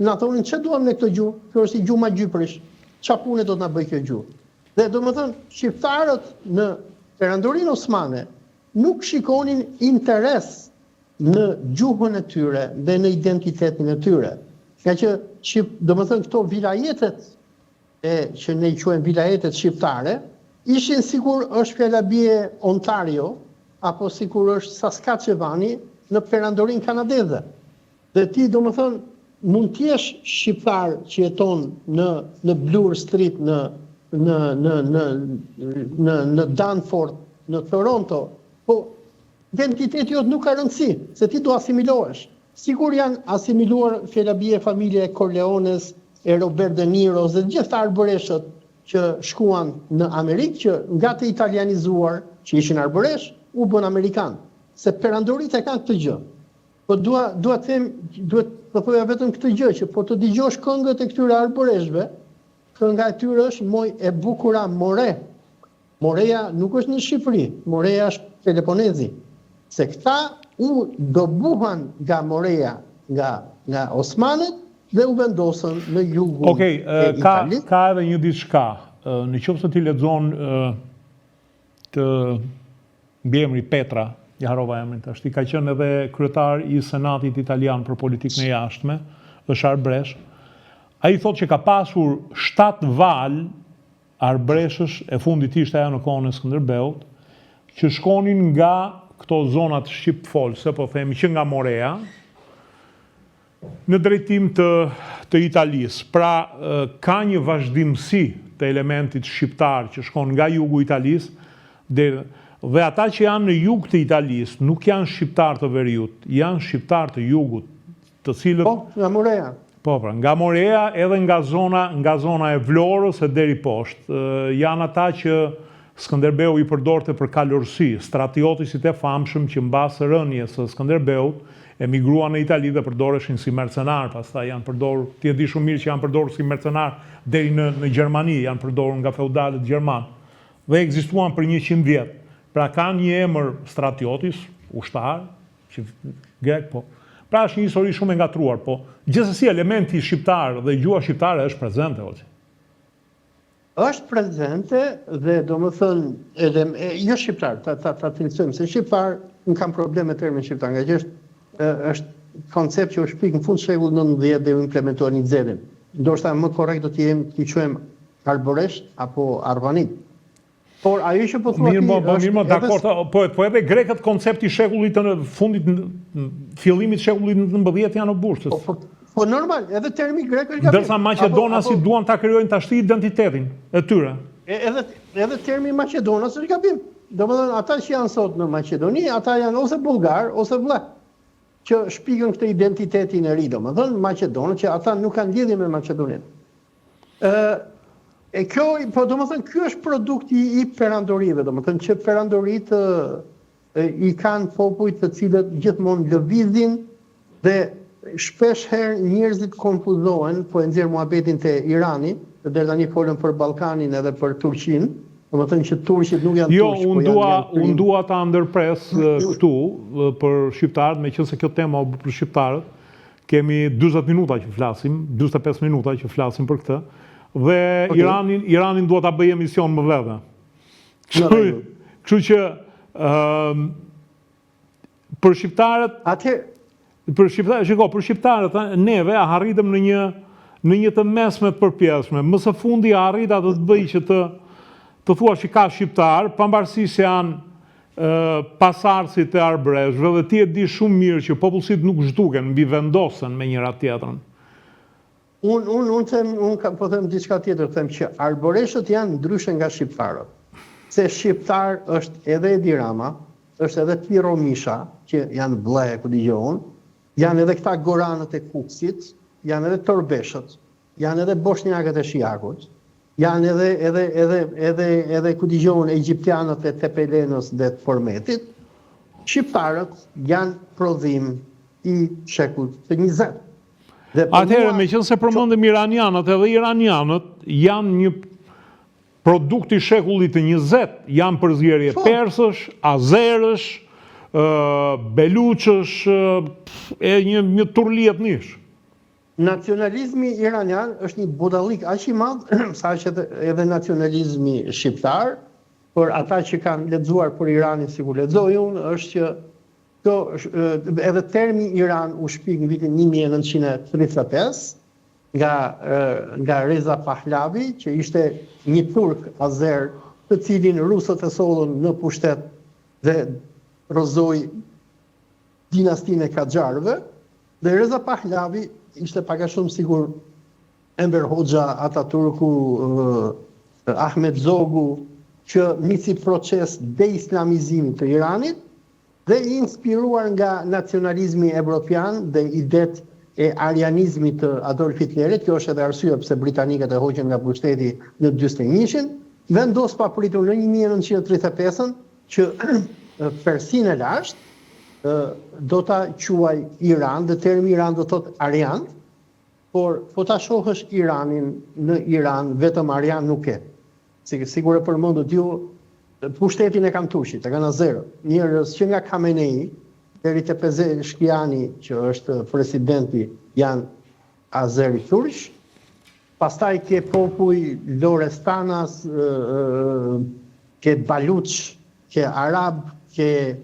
na thonin ç'e duam ne këtë gjuhë? Kjo është i gjuhë Gjyprish. Ç'a pune do të na bëj kjo gjuhë? Dhe domethënë shqiptarët në perandorinë osmane nuk shikonin interes në gjuhën e tyre dhe në identitetin e tyre. Nga që domethënë këto vilajetet që ne i quajmë vilajetet shqiptare, ishin sikur është Fjallabie Ontario apo sikur është Saskatchewani në perandorinë kanadeze. Dhe ti domethënë mund të jesh shqiptar që jeton në Bloor Street në Danforth, në Toronto, po identiteti jot nuk ka rëndësi, se ti do asimilohesh. Sigur janë asimiluar Fjallabie familje e Corleones, e Robert De Niro's dhe gjithë arbëreshët që shkuan në Amerikë, që nga të italianizuar, që ishin arbëresh, u bën amerikan. Se perandorit e kanë këtë gjë. Po duhet të thoja vetëm këtë gjë, që po të dëgjosh këngët e këtyre arbëreshëve, kënga e tyre është Moj e bukura more. Moreja nuk është në Shqipëri, Moreja është Peloponezi. Se këta u dobuhan nga Moreja, nga osmanët, dhe u vendosën në jugun e Italisë. Ka edhe një diçka. Në qoftë se ti lexon të mbiemri Petra, ja harova emrin tash, ka qenë edhe kryetar i Senatit italian për politikën e jashtme, është arbresh. Ai thotë që ka pasur 7 valë arbreshësh, e fundit ishte ajo në kohën e Skënderbeut, që shkonin nga këto zonat shqipfolse, po themi që nga Morea, në drejtim të Italisë. Pra, ka një vazhdimsi të elementit shqiptar që shkon nga jugu Italisë, dhe ata që janë në jug të Italisë nuk janë shqiptar të veriut, janë shqiptar të jugut, të cilët... Po, nga Morea. Po, pra, nga Morea edhe nga zona e Vlorës e deri poshtë. Janë ata që Skënderbeu i përdorte për kalorësi, stratiotisit e famshëm që mbas rënies së Skënderbeut emigruan në Itali dhe përdoreshin si mercenar, pastaj janë përdorur, ti e di shumë mirë që janë përdorur si mercenar deri në Gjermani, janë përdorur nga feudalët gjerman. Dhe ekzistuan për 100 vjet. Pra kanë një emër stratiotis, ushtar, që grek, po. Pra është një histori shumë e ngatruar, po gjithsesi elementi shqiptar dhe gjuha shqiptare është prezente, Olsi. Është prezente dhe domethënë edhe jo shqiptar, ta cilësojmë se shqiptar nuk kanë problem me termin shqiptar, nga që është koncept që u shpik në fund shekullit 19 dhe u implementuar në Xedin. Ndoshta më korrekt do të quajmë arboresh apo arvanit. Por ajo që po thua ti mirë, dakord, po edhe grekët koncepti shekullit të fundit, fillimit shekullit 19 janë në Bursa. Po normal, edhe termi grek është gabim. Ndërsa maqedonasit duan ta krijojnë tash identitetin e tyre. edhe termi Maqedonas është gabim. Domethënë ata që janë sot në Maqedoni, ata janë ose bullgar ose vllak, që shpikën këtë identitetin e ri, domethënë Maqedonët, që ata nuk kanë lidhje me Maqedoninë. E kjo, po domethënë ky është produkti i perandorive, domethënë që perandoritë i kanë popujt të cilët gjithmonë lëvizin dhe shpesh herë njerëzit konfuzohen, po e nxjerr muhabetin te Irani, deri tani folën për Ballkanin edhe për Turqinë, domethënë që turqit nuk janë turq, unë dua ta ndërpres këtu për shqiptarët, meqense kjo tema u bë për shqiptarët. Kemi 40 minuta që flasim, 45 minuta që flasim për këtë. Dhe Iranin dua ta bëj emision më vete. Kështu që për shqiptarët për shqiptarët neve arritëm në një të mesme të përpjeshme. Më së fundi arrita të bëj që të thua që ka shqiptar, pavarësisht se janë pasardhësit e arbreshve, dhe ti e di shumë mirë që popullsit nuk zhduken, mbi vendosen me njëra tjetrën. Unë po them diçka tjetër, them që arboreshët janë ndryshe nga shqiptarët. Se shqiptar është edhe Edi Rama, është edhe Piro Misha, që janë vëllai ku dëgjon, janë edhe këta goranët e Kuksit, janë edhe torbeshët, janë edhe bosnjakët e Shijakut, janë edhe ku dëgjon egjiptianët e Tepelenës dhe të Formetit. Shqiptarët janë prodhim i shekullit të 20. Atëherë, meqense përmendëm iranianët, edhe iranianët janë një produkt i shekullit të 20, janë përzierje persësh, azerësh, beluqësh, e një turli etnish. Nacionalizmi iranian është një budallik aq i madh sa që edhe nacionalizmi shqiptar, por ata që kanë lexuar për Iranin sikur lexoj unë, është që edhe termi Iran u shpik në vitin 1935 nga Reza Pahlavi, që ishte një turk azer, të cilin rusët e sollën në pushtet dhe rrëzoi dinastinë e Kaxharëve, dhe Reza Pahlavi ishte pak a shumë sigur Enver Hoxha, Ataturku, Ahmet Zogu, që nisi proces deislamizimit të Iranit, dhe i inspiruar nga nacionalizmi evropian dhe idet e arianizmit të Adolf Hitlerit. Kjo është edhe arsye pse britanikët e hoqën nga pushteti në 41-shin, vendos papritur në 1935-ën që Persinë e lashtë do ta quaj Iran, dhe termi Iran do thot arian, por po ta shohësh Iranin në Iran, vetëm arian nuk ke. Sigur e përmendët ju, pushtetin e kanë turqit, e kanë azerët, njerëz që nga Khamenei deri te Pezeshkiani, që është presidenti, janë azeri turq. Pastaj ke popuj Lorestanas, ke baluç, ke arab, ke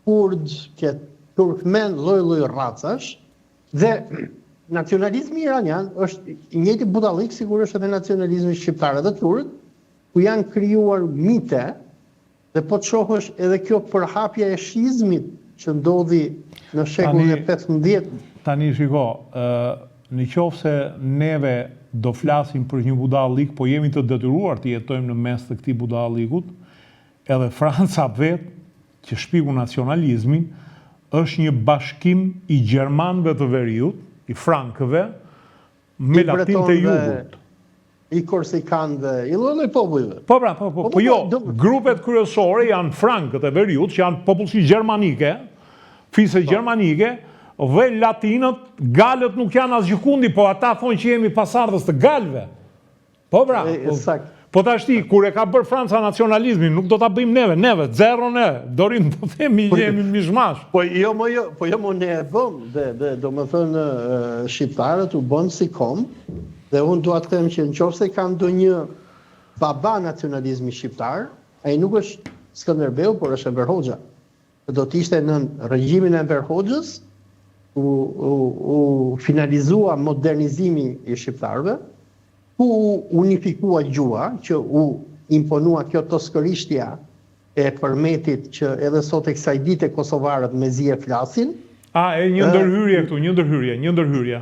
kurd, ke turkmen, lloj-lloj racash, dhe nacionalizmi iranian është i njëjti budallik sigurisht edhe nacionalizmi shqiptar dhe turk, ku janë krijuar mite. Dhe po të shohësh edhe kjo përhapja e shizmit që ndodhi në shekullin e 15. Tani shiko, në qoftë se neve do flasim për një budallik, po jemi të detyruar të jetojmë në mes të këtij budallikut, edhe Franca vet, që shpiku nacionalizmin, është një bashkim i gjermanëve të veriut, i frankëve, me latin të jugut. I korsikanëve, i lloj-lloj popujve. Po jo, grupet kryesore janë frankët e veriut, që janë popullsi gjermanike, fise gjermanike, dhe latinët, galët nuk janë asgjikundi, po ata thonë që jemi pasardhës të galëve. Po tashti, kur e ka bërë Franca nacionalizmin, nuk do ta bëjmë neve, zero ne, dorim të themi jemi mishmash. Po jo më ne e bëm, dhe do më thënë shqiptarët u bën si kom. Dhe unë dua të them që nëse ka ndonjë baba nacionalizmi shqiptar, ai nuk është Skënderbeu, por është Enver Hoxha. Do të ishte në regjimin e Enver Hoxhës u finalizua modernizimi i shqiptarëve, ku u unifikua gjuha, që u imponua kjo toskërishtja e përmetit që edhe sot e kësaj dite kosovarët mezi e flasin. Një ndërhyrje këtu, një ndërhyrje.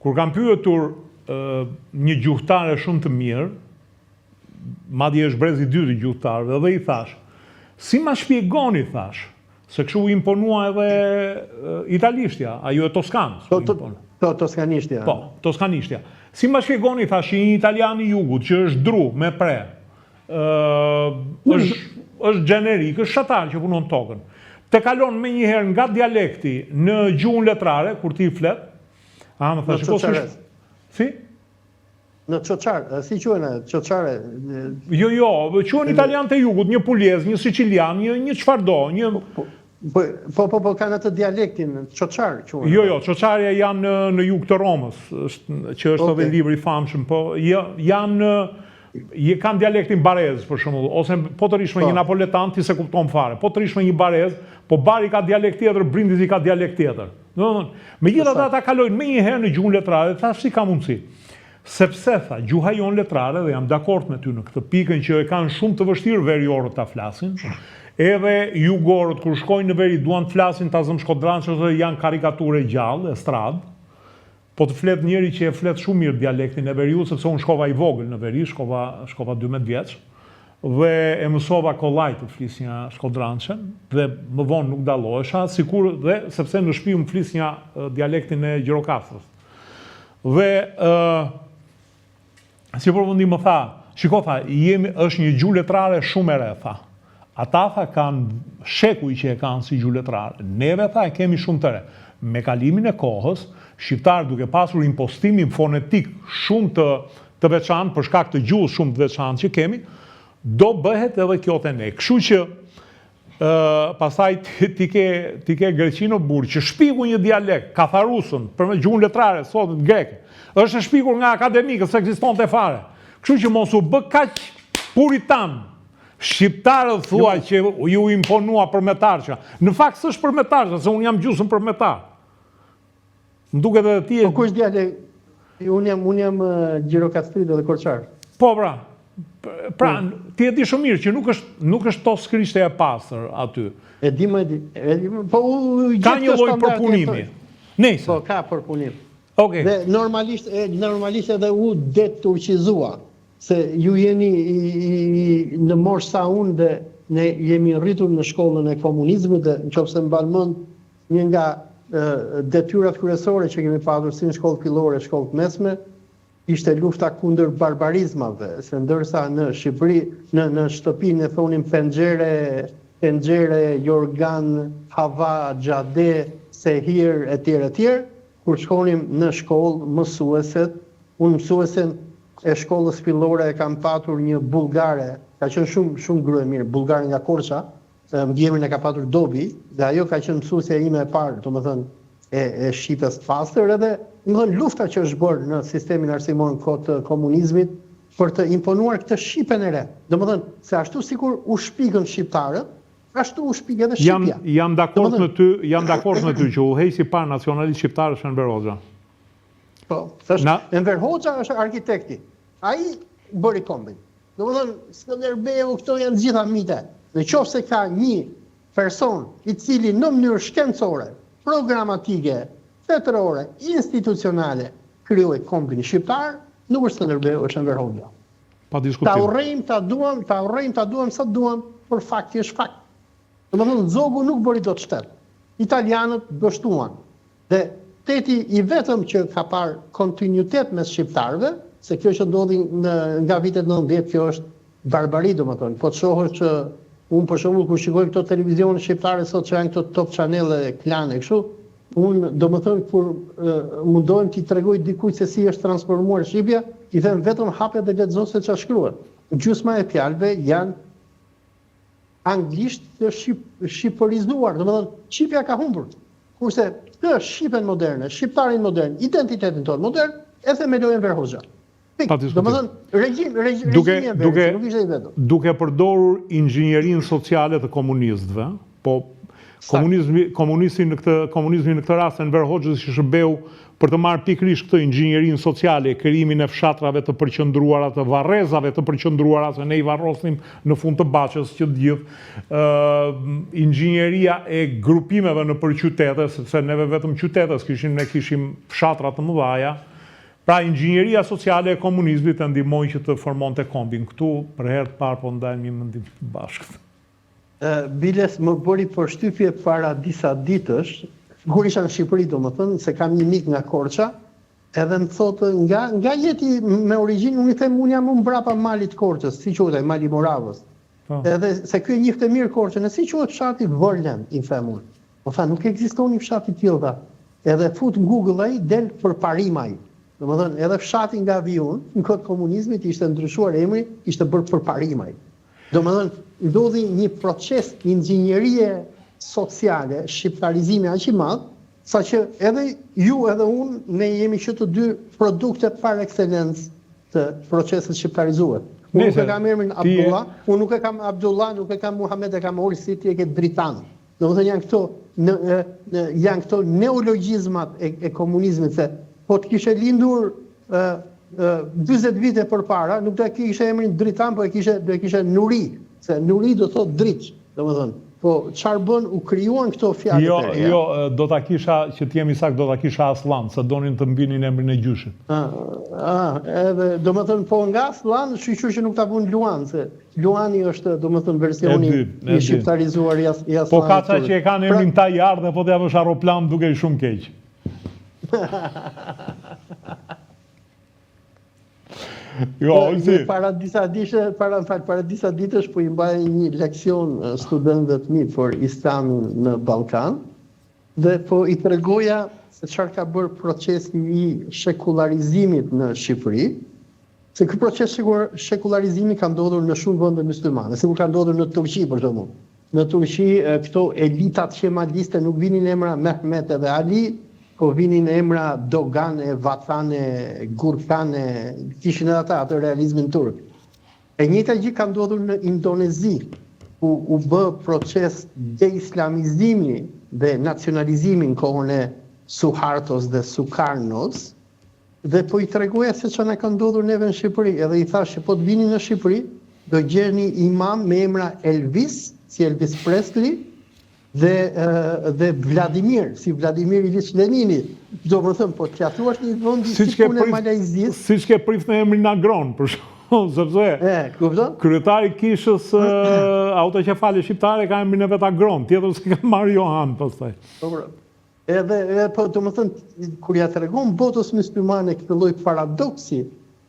Kur kam pyetur një gjuhtare shumë të mirë, madje është brezi i dytë i gjuhëtarëve, dhe i thash, si ma shpjegoni, thash, se kështu imponua edhe italishtja, ajo e Toskanë. Toskanishtja. Po, toskanishtja. Si ma shpjegoni, thash, një italian i jugut që është dru me pre, është generik, është shatar që punon tokën, te kalon me njëherë nga dialekti në gjuhën letrare, kur ti flet, në qoqare. Si? Në qoqare, si quhen qoqare? Jo, quhen italian të jugut, një puljez, një sicilian, një çfarëdo, një... Po, kanë atë dialektin, qoqar quhen. Jo, qoqarja janë në jug të Romës, që është edhe libri i famshëm, po kanë dialektin barez, për shembull, ose po të rish me një napoletan, ti se kupton fare, po të rish me një barez, po bari ka dialekt tjetër, brindisi ka dialekt tjetër. Megjithatë ata kalojnë me njëherë në gjuhën letrare, thash si ka mundësi. Sepse tha, gjuha jonë letrare, dhe jam dakord me ty në këtë pikën që e kanë shumë të vështirë veriorët ta flasin, edhe jugorët kur shkojnë në veri duan të flasin ta zëm shkodrançë ose janë karikature gjallë, estrad, po të flet njëri që e flet shumë mirë dialektin e veriut, sepse unë shkova i vogël në veri, shkova 12 vjeç, dhe e mësova kollaj të flisnja shkodrançën, dhe më vonë nuk dallohesha, sikur dhe sepse në shtëpi më flisnja dialektin e Gjirokastrës. Dhe si përfundim më tha, shiko tha, është një gjuhë letrare shumë e re, tha. Ata tha kanë shekuj që e kanë si gjuhë letrare. Neve tha e kemi shumë të re. Me kalimin e kohës, shqiptarë duke pasur impostimin fonetik shumë të veçantë, për shkak të gjuhës shumë të veçantë që kemi, do bëhet edhe kjo te ne. Kështu që pastaj ti ke greqino burr që shpiku një dialekt, katharusën, për me gjuhën letrare, sot greke, është e shpikur nga akademikët, se ekzistonte fare. Kështu që mos u bë kaq puritan. Shqiptarët thua që ju imponua përmetarqa. Në fakt s'është përmetarqa, se unë jam gjusëm përmetar. Më duket edhe ti... Po kush dialekt? Unë jam Gjirokastrit dhe Korçar. Po pra, ti e di shumë mirë që nuk është to skrishte e pastër aty. E di, po ka një lloj përpunimi. Nëse. Po ka përpunim. Okej. Dhe normalisht edhe u deturqizua, se ju jeni në moshë sa unë dhe ne jemi rritur në shkollën e komunizmit dhe nëse mban mend një nga detyrat kryesore që kemi patur si në shkollë fillore, shkollë mesme, ishte lufta kundër barbarizmave, se ndërsa në Shqipëri, në shtëpinë e thonim penxhere, jorgan, hava, xhade, sehir, etj. Kur shkonim në shkollë, unë mësuesen e shkollës fillore e kam patur një bullgare, ka qenë shumë grua e mirë, bullgare nga Korça, mëgjemin e ka patur Dobi, dhe ajo ka qenë mësuesja ime e parë, domethënë e shqipes të pastër, edhe domethënë lufta që është bërë në sistemin arsimor në kohë të komunizmit për të imponuar këtë shqipen e re. Domethënë se ashtu sikur u shpikën shqiptarët, ashtu u shpik edhe Shqipja. Jam dakord me ty që u hejsi pa nacionalist shqiptar është Enver Hoxha. Po, Enver Hoxha është arkitekti. Ai bëri kombin. Domethënë Skënderbeu, këto janë gjitha mite. Në qoftë se ka një person i cili në mënyrë shkencore, programatike, tetërore, institucionale krijoi kombin shqiptar, nuk është Skënderbeu, është Enver Hoxha. Pa diskutim. Ta urrejmë, ta duam sa duam, por fakti është fakt. Domethënë Zogu nuk bëri dot shtet. Italianët dështuan. Dhe teti i vetëm që ka parë kontinuitet mes shqiptarëve, se kjo që ndodhi nga vitet 90, kjo është barbari, domethënë. Po të shohësh që unë për shembull kur shikoj këto televizione shqiptare sot që janë këto top channel e klane kështu, unë domethënë kur mundohem t'i tregoj dikujt se si është transformuar Shqipja, i them vetëm hape dhe lexo se çfarë shkruhet. Gjysma e fjalëve janë anglisht të shqipërizuar, domethënë Shqipja ka humbur. Kurse të shqipen moderne, shqiptarin modern, identitetin tonë modern, e themeloi Enver Hoxha. Domethënë regjimi nuk ishte i vetëm. Duke përdorur inxhinierinë sociale të komunistëve, po komunizmi në këtë rast Enver Hoxha si shërbeu për të marrë pikërisht këtë inxhinierinë sociale, krijimin e fshatrave të përqendruara, të varrezave të përqendruara, se ne i varrosnim në fund të Baçës që të gjithë, inxhinieria e grupimeve në përqytete, sepse neve vetëm qytetes ne kishim fshatra të mëdha, Pra, inxhinieria sociale e komunizmit e ndihmoi që të formonte kombin. Këtu, për herë të parë, po ndajmë një mendim të bashkët. Biles më bëri përshtypje para disa ditësh, kur isha në Shqipëri, domethënë, se kam një mik nga Korça, edhe më thotë nga jeti me origjinë, unë i them unë jam mbrapa malit Korçës, si quhet ai, Mali Moravës. Edhe se ky e njihte mirë Korçën, si quhet fshati Vërlen, i them unë. Po tha, nuk ekziston një fshat i tillë tha. Edhe fut në Google ai, del përparim ai. Domethënë, edhe fshati nga Viun, në kohë të komunizmit ishte ndryshuar emri, ishte bërë përparim ai. Domethënë, ndodhi një proces inxhinierie sociale, shqiptarizimi aq i madh, saqë edhe ju edhe unë ne jemi që të dy produkte par excellence të procesit shqiptarizuar. Unë nuk e kam emrin Abdullah, unë nuk e kam Abdullah, nuk e kam Muhammed, e kam Ori, si ti e ke Dritan. Domethënë janë këto neologjizmat e komunizmit, se po të kishe lindur 40 vite përpara, nuk do e kishe emrin Dritan, po do e kishe Nuri, se Nuri do thot dritë, domethënë. Po çfarë bën, u krijuan këto fjalë të reja. Jo, do ta kisha, që të jemi sakt, do ta kisha Aslan, se donin të mbinin emrin e gjyshit. Edhe domethënë po nga Aslan, shiqur që nuk ta bën Luan, se Luani është domethënë versioni i shqiptarizuar i Aslanit. Po ka ca që e kanë emrin Tajar dhe po t'ja vësh aeroplan duke i shumë keq. Para disa ditësh po i mbaj një leksion studentëve të mi për Islamin në Ballkan dhe po i tregoja se çfarë ka bërë procesi i shekularizimit në Shqipëri, se ky proces shekularizimi ka ndodhur në shumë vende myslimane, sikur ka ndodhur në Turqi për shembull. Në Turqi këto elitat kemaliste nuk vinin emra Mehmet edhe Ali, po vinin emra Dogane, Vatane, Gurkane, kishin edhe ata atë realizmin turk. E njëjta gjë ka ndodhur në Indonezi, ku u bë proces deislamizimi dhe nacionalizimi në kohën e Suhartos dhe Sukarnos, dhe po i tregoja se çfarë na ka ndodhur neve në Shqipëri, edhe i thash që po të vini në Shqipëri, do gjeni imam me emra Elvis, si Elvis Presley, dhe Vladimir, si Vladimir Ilich Lenini. Do më thëmë, po t'ja thuash një vendi si punë e Malajzisë. Siç ke prif në emrin Agron, për shumë, sepse kryetari kishës autoqefale shqiptare ka emrin e vet Agron, tjetër se ka marrë Johan pastaj. Edhe po do më thënë, kur ja tregon botës myslimane këtë lloj paradoksi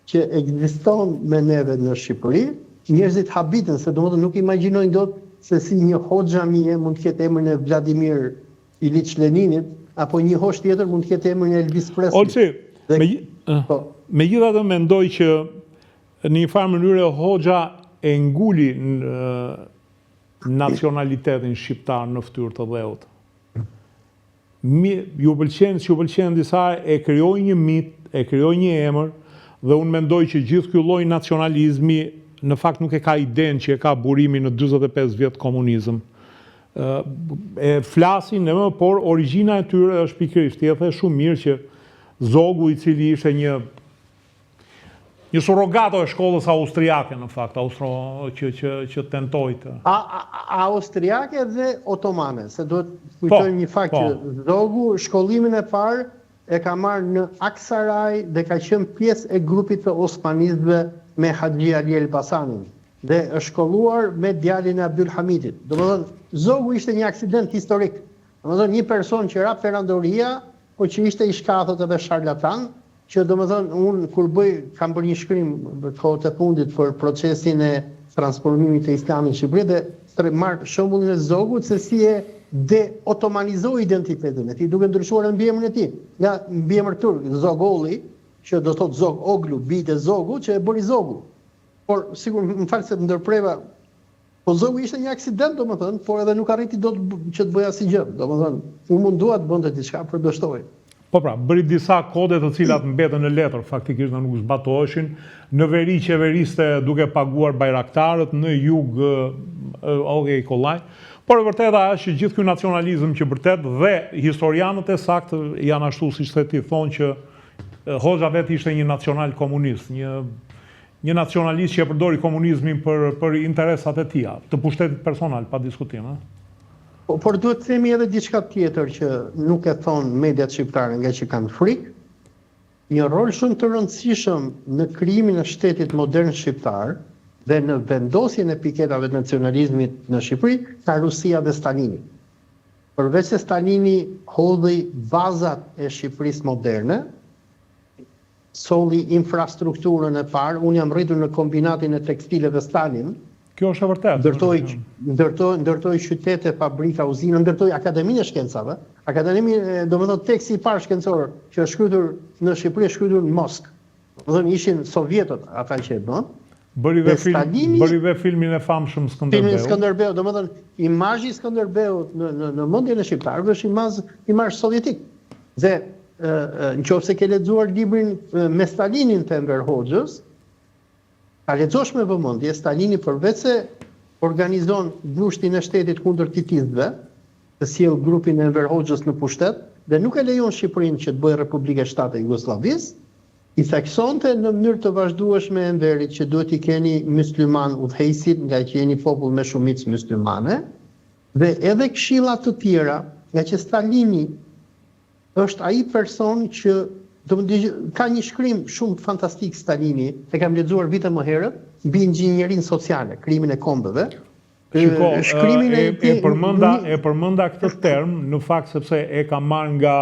që ekziston me neve në Shqipëri, njerëzit habiten, se do më thënë nuk imagjinojnë dot se si një hoxha mije mund të ketë emrin e Vladimir Ilich Leninit, apo një hoxh tjetër mund të ketë emrin e Elvis Presley. Olsi, megjithatë mendoj që në një farë mënyrë hoxha e nguli nacionalitetin shqiptar në fytyrë të dheut. Ju pëlqen disa, e krijoi një mit, e krijoi një emër, dhe unë mendoj që gjithë ky lloj nacionalizmi në fakt nuk e ka idenë që e ka burimin në 45 vjetë komunizëm. E flasin, por origjina e tyre është pikërisht, ti e the shumë mirë që Zogu, i cili ishte një surrogato e shkollës austriake në fakt, që tentoi të. Austriake dhe otomane, se duhet kujtojmë një fakt që Zogu shkollimin e parë e ka marrë në Aksaray dhe ka qenë pjesë e grupit të osmanistëve me Haxhi Ali Elbasanin dhe është shkolluar me djalin e Abdul Hamidit. Domethënë, Zogu ishte një aksident historik. Domethënë, një person që rap perandoria, po që ishte i shkathët edhe sharlatan, që domethënë unë kur kam bërë një shkrim në kohët e fundit për procesin e transformimit të Islamit në Shqipëri dhe marr shembullin e Zogut se si e de-otomanizoi identitetin e tij, duke ndryshuar mbiemrin e tij. Nga mbiemër turk, Zogolli, që do thot Zog Oglu, bijtë e Zogu, që e bëri Zogu. Por, sigur, më falë se të ndërpreva, po Zogu ishte një aksident, do më thënë, por edhe nuk arriti do që të bëja si gjë, do më thënë, u mundua të bënde diçka për dështoj. Po pra, bëri disa kode të cilat mbetën në letër, faktikisht në nuk zbatoheshin, në veri qeveriste duke paguar bajraktarët, në jug, kollaj, por e vërteta është që gjithë ky nacionalizëm që vërtet dhe historianët e saktë janë ashtu siç the ti thonë që Hoxha vetë ishte një nacional komunist, një nacionalist që e përdori komunizmin për interesat e tija, të pushtetit personal, pa diskutim. Por duhet të themi edhe diçka tjetër që nuk e thonë mediat shqiptare nga që kanë frikë, një rol shumë të rëndësishëm në krijimin e shtetit modern shqiptar dhe në vendosjen e piketave të nacionalizmit në Shqipëri ka Rusia dhe Stalini. Përveç se Stalini hodhi bazat e Shqipërisë moderne, solli infrastrukturën e parë, unë jam rritur në kombinatin e tekstileve Stalin, Kjo është e vërtetë. Ndërtoi qytete, fabrika, uzina, ndërtoi Akademinë e Shkencave. Akademinë, domethënë teksti i parë shkencor që është shkruar në Shqipëri është shkruar në Moskë. Domethënë ishin sovjetët ata që e bën. Bëri dhe filmin e famshëm Skënderbeu. Filmin Skënderbeu, domethënë imazhi i Skënderbeut në mendjen e shqiptarëve është imazh sovjetik. Dhe nëse ke lexuar librin me Stalinin të Enver Hoxhës, ta lexosh me vëmendje, Stalini përveç se organizon ngushtin e shtetit kundër titizëve, të sjell grupin e Enver Hoxhës në pushtet dhe nuk e lejon Shqipërinë që të bëjë Republikë e Shtatë e Jugosllavisë, i theksonte në mënyrë të vazhdueshme Enverit që duhet i keni mysliman udhëheqësit nga që jeni popull me shumicë myslimane, dhe edhe këshilla të tjera, nga që Stalini është ai person që ka një shkrim shumë fantastik Stalini, e kam lexuar vite më herët, mbi inxhinierinë sociale, krimin e kombeve. Shiko, e përmenda këtë term në fakt sepse e ka marrë nga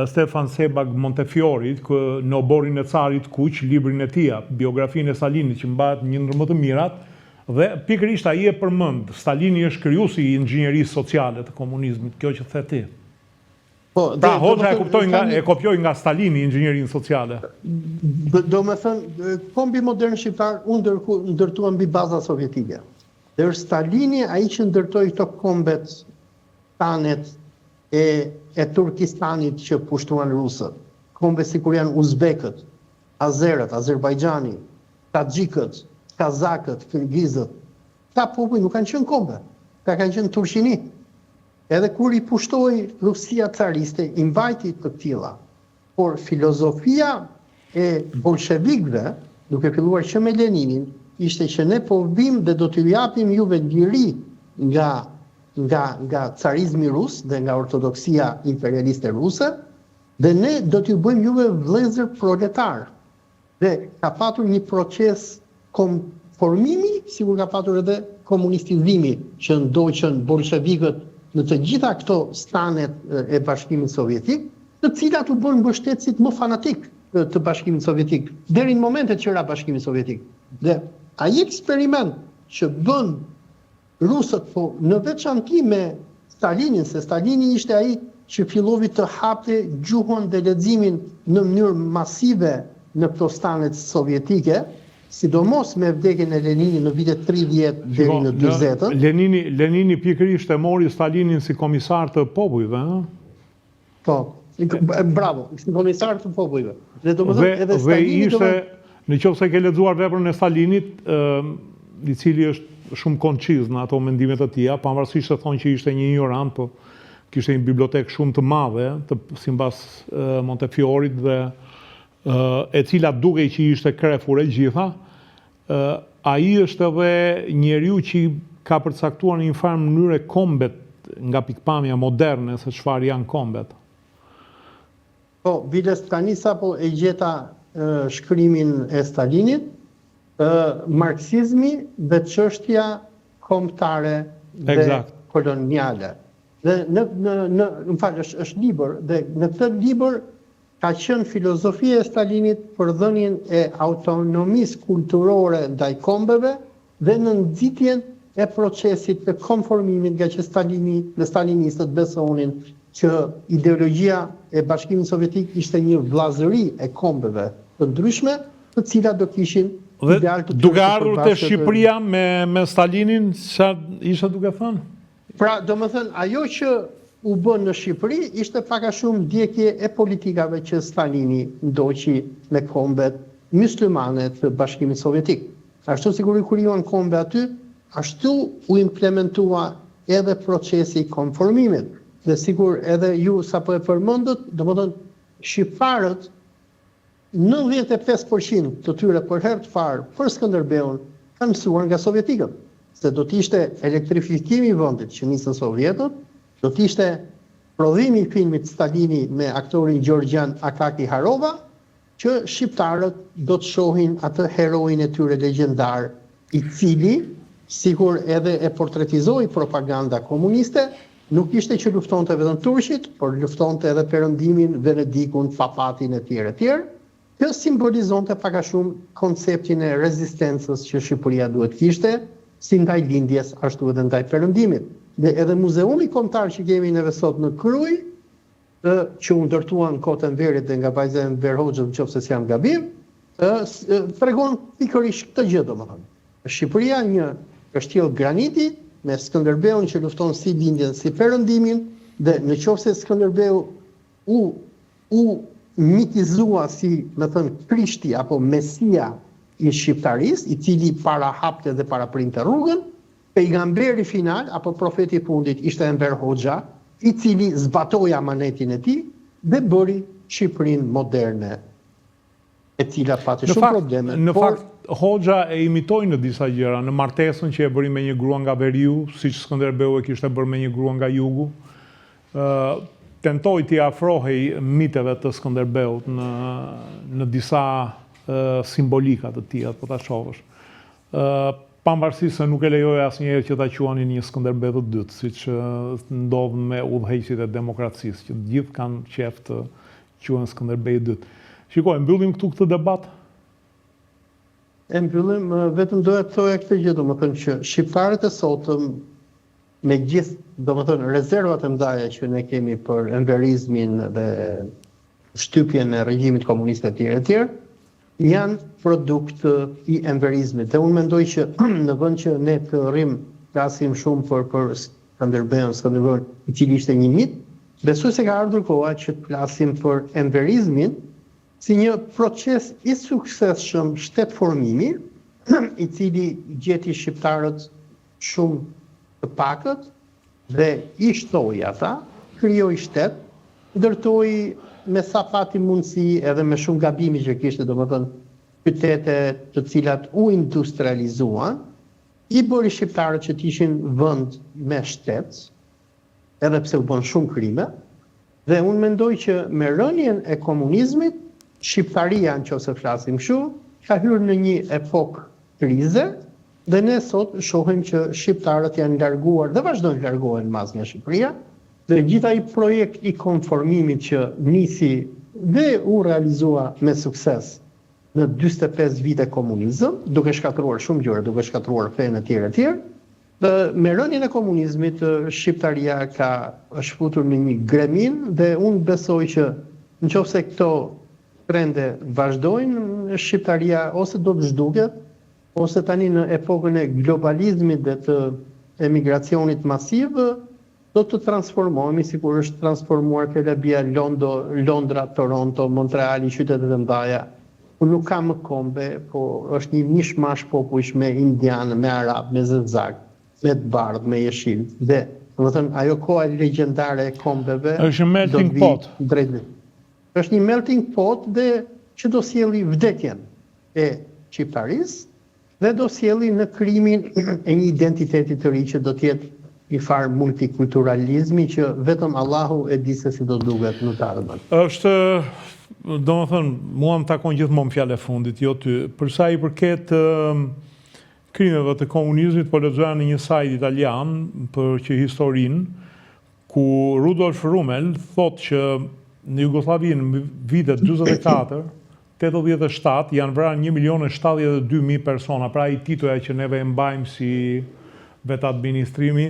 Stefan Sebag Montefiorit në Oborin e Carit Kuq, librin e tij, biografinë e Stalinit që mbahet një ndër më të mirat, dhe pikërisht ai e përmend, Stalini është krijuesi i inxhinierisë sociale të komunizmit, kjo që the ti. Pra, Hoxha e kopjoi nga Stalini inxhinierinë sociale. Do me thënë, kombi modern shqiptar unë ndërtua mbi baza sovjetike. Dhe është Stalini ai që ndërtoi këto kombet tanet e Turkistanit që pushtuan rusët. Kombe si kur janë uzbekët, azerët, Azerbajxhani, taxhikët, kazakët, kirgizët. Ta popull nuk kanë qenë kombe, kanë qenë turqini. Edhe kur i pushtoi Rusia cariste, i mbajti të tilla. Por filozofia e bolshevikëve, duke filluar që me Leninin, ishte që ne po vim dhe do t'ju japim juve liri nga carizmi rus dhe nga ortodoksia imperialiste ruse, dhe ne do t'ju bëjmë juve vëllezër proletar. Dhe ka patur një proces konformimi, sigur ka patur edhe komunistizimi që ndoqën bolshevikët në të gjitha këto stanet e Bashkimit Sovjetik, të cilat u bën mbështetësit më fanatik të Bashkimit Sovjetik, deri në momentet që ra Bashkimi Sovjetik. Dhe ai eksperiment që bën rusët, po në veçanti me Stalinin, se Stalini ishte ai që filloi të hapte gjuhën dhe leximin në mënyrë masive në këto stanet sovjetike, sidomos me vdekjen e Leninit në vitet 30 deri në 40. Lenini pikërisht e mori Stalinin si komisar të popujve, ëh? Po, bravo, si komisar të popujve. Dhe ishte, nëse ke lexuar veprën e Stalinit, i cili është shumë konciz në ato mendimet e tija, pavarësisht se thonë që ishte një ignorant, po kishte një bibliotekë shumë të madhe, sipas Montefiorit dhe e cila duke që ishte krefur e gjitha, ai është edhe njeriu që ka përcaktuar në një farë mënyrë kombet nga pikpamja moderne se çfarë janë kombet. Po, biles tani sapo e gjeta shkrimin e Stalinit, marksizmi dhe çështja kombëtare dhe koloniale. Dhe në fakt është libër dhe në këtë libër ka qenë filozofia e Stalinit për dhënien e autonomisë kulturore ndaj kombeve dhe në nxitjen e procesit të konformimit, nga që stalinistët besonin që ideologjia e Bashkimit Sovjetik ishte një vllazëri e kombeve të ndryshme, të cilat do kishin ideal të duke ardhur te Shqipëria me Stalinin, çfarë ishte duke thënë? Pra, domethënë, ajo që u bën në Shqipëri ishte pak a shumë ndjekje e politikave që Stalini ndoqi me kombet myslimane të Bashkimit Sovjetik. Ashtu sikur i krijuan kombe aty, ashtu u implementua edhe procesi i konformimit. Dhe sikur edhe ju sapo e përmendët, domethënë shqiptarët 95% të tyre për herë të parë për Skënderbeun kanë mësuar nga sovjetikët, se do të ishte elektrifikimi i vendit që nisën sovjetët, do të ishte prodhimi i filmit Stalini me aktorin Gjorgjan Akaki Harova që shqiptarët do të shohin atë heroin e tyre legjendar, i cili, sikur edhe e portretizoi propaganda komuniste, nuk ishte që luftonte vetëm turqit, por luftonte edhe Perëndimin, Venedikun, Papatin e tjerë, që simbolizonte pak a shumë konceptin e rezistencës që Shqipëria duhet kishte, si ndaj lindjes, ashtu edhe ndaj Perëndimit. Dhe edhe muzeumi kombëtar që kemi neve sot në Kruj, që u ndërtuan kohët e Enverit dhe nga vajza e Enver Hoxhës, nëse jam gabim, tregon pikërisht këtë gjë, domethënë. Shqipëria është tillë graniti me Skënderbeun që lufton si lindjen si Perëndimin, dhe nëse Skënderbeu u mitizua si, me thënë, Krishti apo Mesia i shqiptarisë, i cili parahapte dhe paraprinte rrugën, pejgamberi final apo profeti i fundit ishte Enver Hoxha, i cili zbatoi amanetin e tij dhe bëri Shqipërinë moderne, e cila pati shumë probleme. Në fakt, Hoxha e imitoi në disa gjëra, në martesën që e bëri me një grua nga veriu, siç Skënderbeu e kishte bërë me një grua nga jugu. Tentoi t'i afrohej miteve të Skënderbeut në disa simbolika të tija, po ta shohësh. Pavarësisht se nuk e lejoi asnjëherë që ta quanin një Skënderbeu të dytë, siç ndodh me udhëheqësit e demokracisë, që të gjithë kanë qef të quhen Skënderbeu i dytë. Shikoj, mbyllim këtu këtë debat. E mbyllim, vetëm doja të thoja këtë gjë, domethënë që shqiptarët e sotëm, me gjithë, domethënë, rezervat e mëdha që ne kemi për enverizmin dhe shtypjen e regjimit komunist e tjerë, janë produkt i enverizmit. Dhe unë mendoj që në vend që ne të flasim shumë për Skënderbeun, i cili ishte një mit, besoj se ka ardhur koha që të flasim për enverizmin si një proces i suksesshëm shtetformimi, i cili gjeti shqiptarët shumë të pakët dhe i shtoi ata, krijoi shtet, ndërtoi me sa pati mundësi edhe me shumë gabimi që kishte, domethënë qytete të cilat u industrializuan, i bëri shqiptarët që të ishin vend me shtet, edhe pse u bën shumë krime, dhe unë mendoj që me rënien e komunizmit, Shqiptaria, nëse flasim kështu, ka hyrë në një epokë krize, dhe ne sot shohim që shqiptarët janë larguar dhe vazhdojnë largohen mas nga Shqipëria, dhe gjithë ai projekt i konformimit që nisi dhe u realizua me sukses në 45 vite komunizëm, duke shkatruar shumë gjëra, duke shkatruar fenë e tjerë, dhe me rënien e komunizmit Shqiptaria është futur në një gremin, dhe unë besoj që nëse këto trende vazhdojnë, Shqiptaria ose do të zhduket, ose tani në epokën e globalizmit dhe të emigracionit masiv, do të transformohemi sikur është transformuar Kelabia, Londra, Toronto, Montreali, qytetet e mëdha. Unë nuk kam më kombe, po është një mishmash popujsh me indian, me arab, me zezak, me të bardh, me jeshil. Dhe, domethënë, ajo koha legjendare e kombeve është një melting pot. Është një melting pot dhe që do sjelli vdekjen e shqiptarisë dhe do sjelli në krimin e një identiteti të ri që do të jetë i farë multikulturalizmi që vetëm Allahu e di se si do duket në të ardhmen. Është, domethënë, mua më takon gjithmonë fjalë e fundit, jo ty. Për sa i përket krimeve të komunizmit, po lexoja në një sajt italian për historinë, ku Rudolf Rumel thotë që në Jugosllavi në vitet 44, 87 janë vrarë 1.072.000 persona, pra i tituja që neve e mbajmë si vetë administrimi,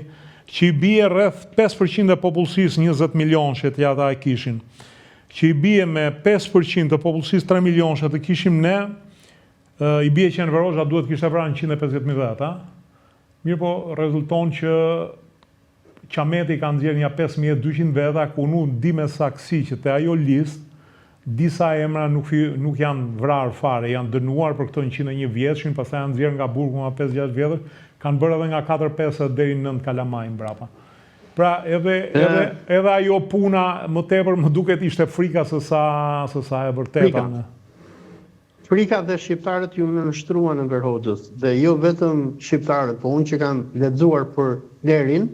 që i bie rreth 5% e popullsisë 20 milionëshe të ata e kishin, që i bie me 5% të popullsisë 3 milionëshe të kishim ne, i bie që Enver Hoxha duhet kishte vrarë 150.000 veta. Mirë po, rezulton që Qameti ka nxjerrë një 5.200 veta, ku unë di me saksi që te ajo listë, disa emra nuk janë vrarë fare, janë dënuar për këto 101 vjeçin, pastaj janë nxjerrë nga burgu nga 5-6 vjetër, kanë bërë edhe nga 4-5 deri në 9 kalamaj mbrapa. Pra edhe ajo puna më tepër më duket ishte frika se sa e vërteta. Frika dhe shqiptarët ju nënshtruan në Enver Hoxhës, dhe jo vetëm shqiptarët, po unë që kam lexuar për Klerin,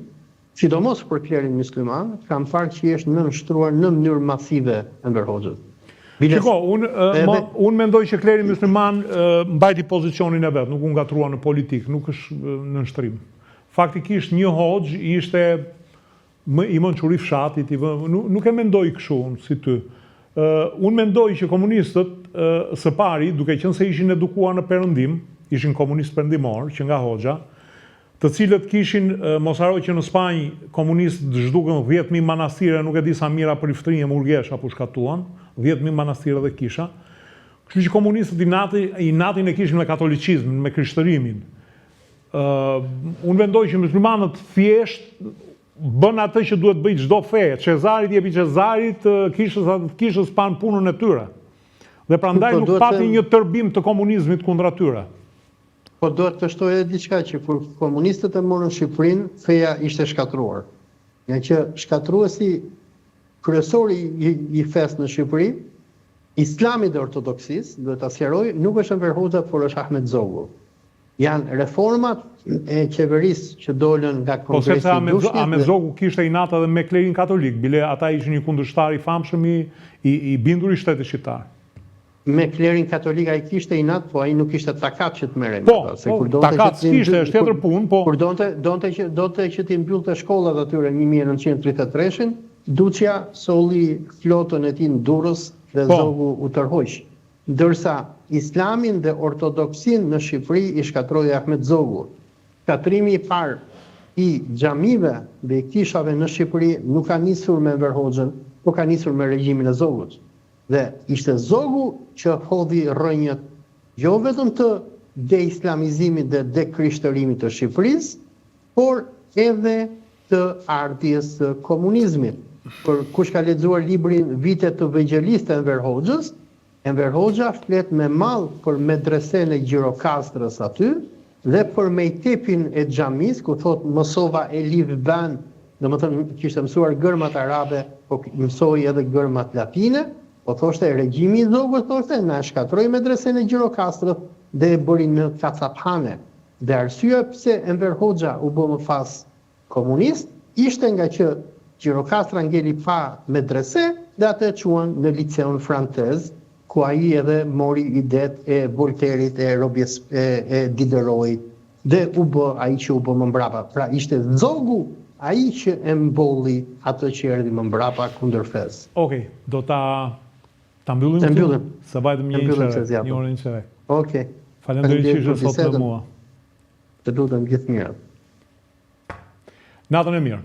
sidomos për Klerin musliman, kam parë që është nënshtruar në mënyrë masive Enver Hoxhës. Shiko, unë mendoj që kleri musliman mbajti pozicionin e vetë, nuk u ngatrua në politikë, nuk është në nështrim. Faktikisht një hoxh ishte i mençuri fshatit, nuk e mendoj kështu si ty. Unë mendoj që komunistët së pari, duke qenë se ishin edukuar në perëndim, ishin komunistë perëndimor, që nga hoxha, të cilët kishin, mos haroj që në Spanjë komunistët zhdukën 10.000 manastire, nuk e di sa mira për iftrinje murgesh apo shkatuan, 10.000 manastire dhe kisha. Kështu që komunistët i natin e kishin me katolicizmin, me krishtërimin. Unë mendoj që muslimanët thjesht bën atë që duhet bëj çdo fe. Cezarit jepi Cezarit, kishës pan punën e tyre. Dhe prandaj nuk pati një tërbim të komunizmit kundër atyre. Po do të shtoj edhe diçka që kur komunistët e morën Shqipërinë, feja ishte shkatruar. Nga që shkatruesi kryesori i fesë në Shqipëri, Islami dhe Ortodoksisë, duhet ta sqaroj, nuk është Enver Hoxha, por është Ahmet Zogu. Janë reformat e qeverisë që dolën nga Kongresi i Dushit. Po sepse Ahmet Zogu kishte inat edhe me klerin katolik, bile ata ishin një kundërshtar i famshëm i bindur i shtetit shqiptar. Me klerin katolik ai kishte inat, po ai nuk kishte takat që të merrej. Po, takat s'kishte, është tjetër punë, po. Kur donte që ti mbyllte shkollat atyre 1933-shin, Duçja solli flotën e tij në Durrës dhe Zogu u tërhoq. Ndërsa Islamin dhe Ortodoksin në Shqipëri i shkatroi Ahmet Zogu. Shkatrimi i parë i xhamive dhe i kishave në Shqipëri nuk ka nisur me Enver Hoxhën, por ka nisur me regjimin e Zogut. Dhe ishte Zogu që hodhi rrënjët jo vetëm të deislamizimit dhe dekrishterrimit të Shqipërisë, por edhe të ardhjes së komunizmit. Për kush ka lexuar librin Vitet të Vegjelisë të Enver Hoxhës, Enver Hoxha flet me mall për medresen e Gjirokastrës aty dhe për mejtepin e xhamis, ku thot mësova elif ban, domethënë kishte mësuar gërmat arabe, po mësoi edhe gërmat latine. Po thoshte regjimi i Zogut, thoshte na shkatroi medresen e Gjirokastrës dhe e bëri në kacaphane. Dhe arsyeja pse Enver Hoxha u bë më pas komunist ishte nga që Gjirokastra ngeli pa medrese dhe atë quan në liceun francez, ku ai edhe mori idet e Voltairit, e Dideroit dhe ai që u bë më mbrapa. Pra ishte Zogu ai që e mbolli atë që erdhi më mbrapa kundër fesë. Okej, do ta mbyllim. Sa vajtëm një orë një çerek. Okej. Faleminderit që ishe sot me mua. Të lutem gjithë mirë. Natën e mirë.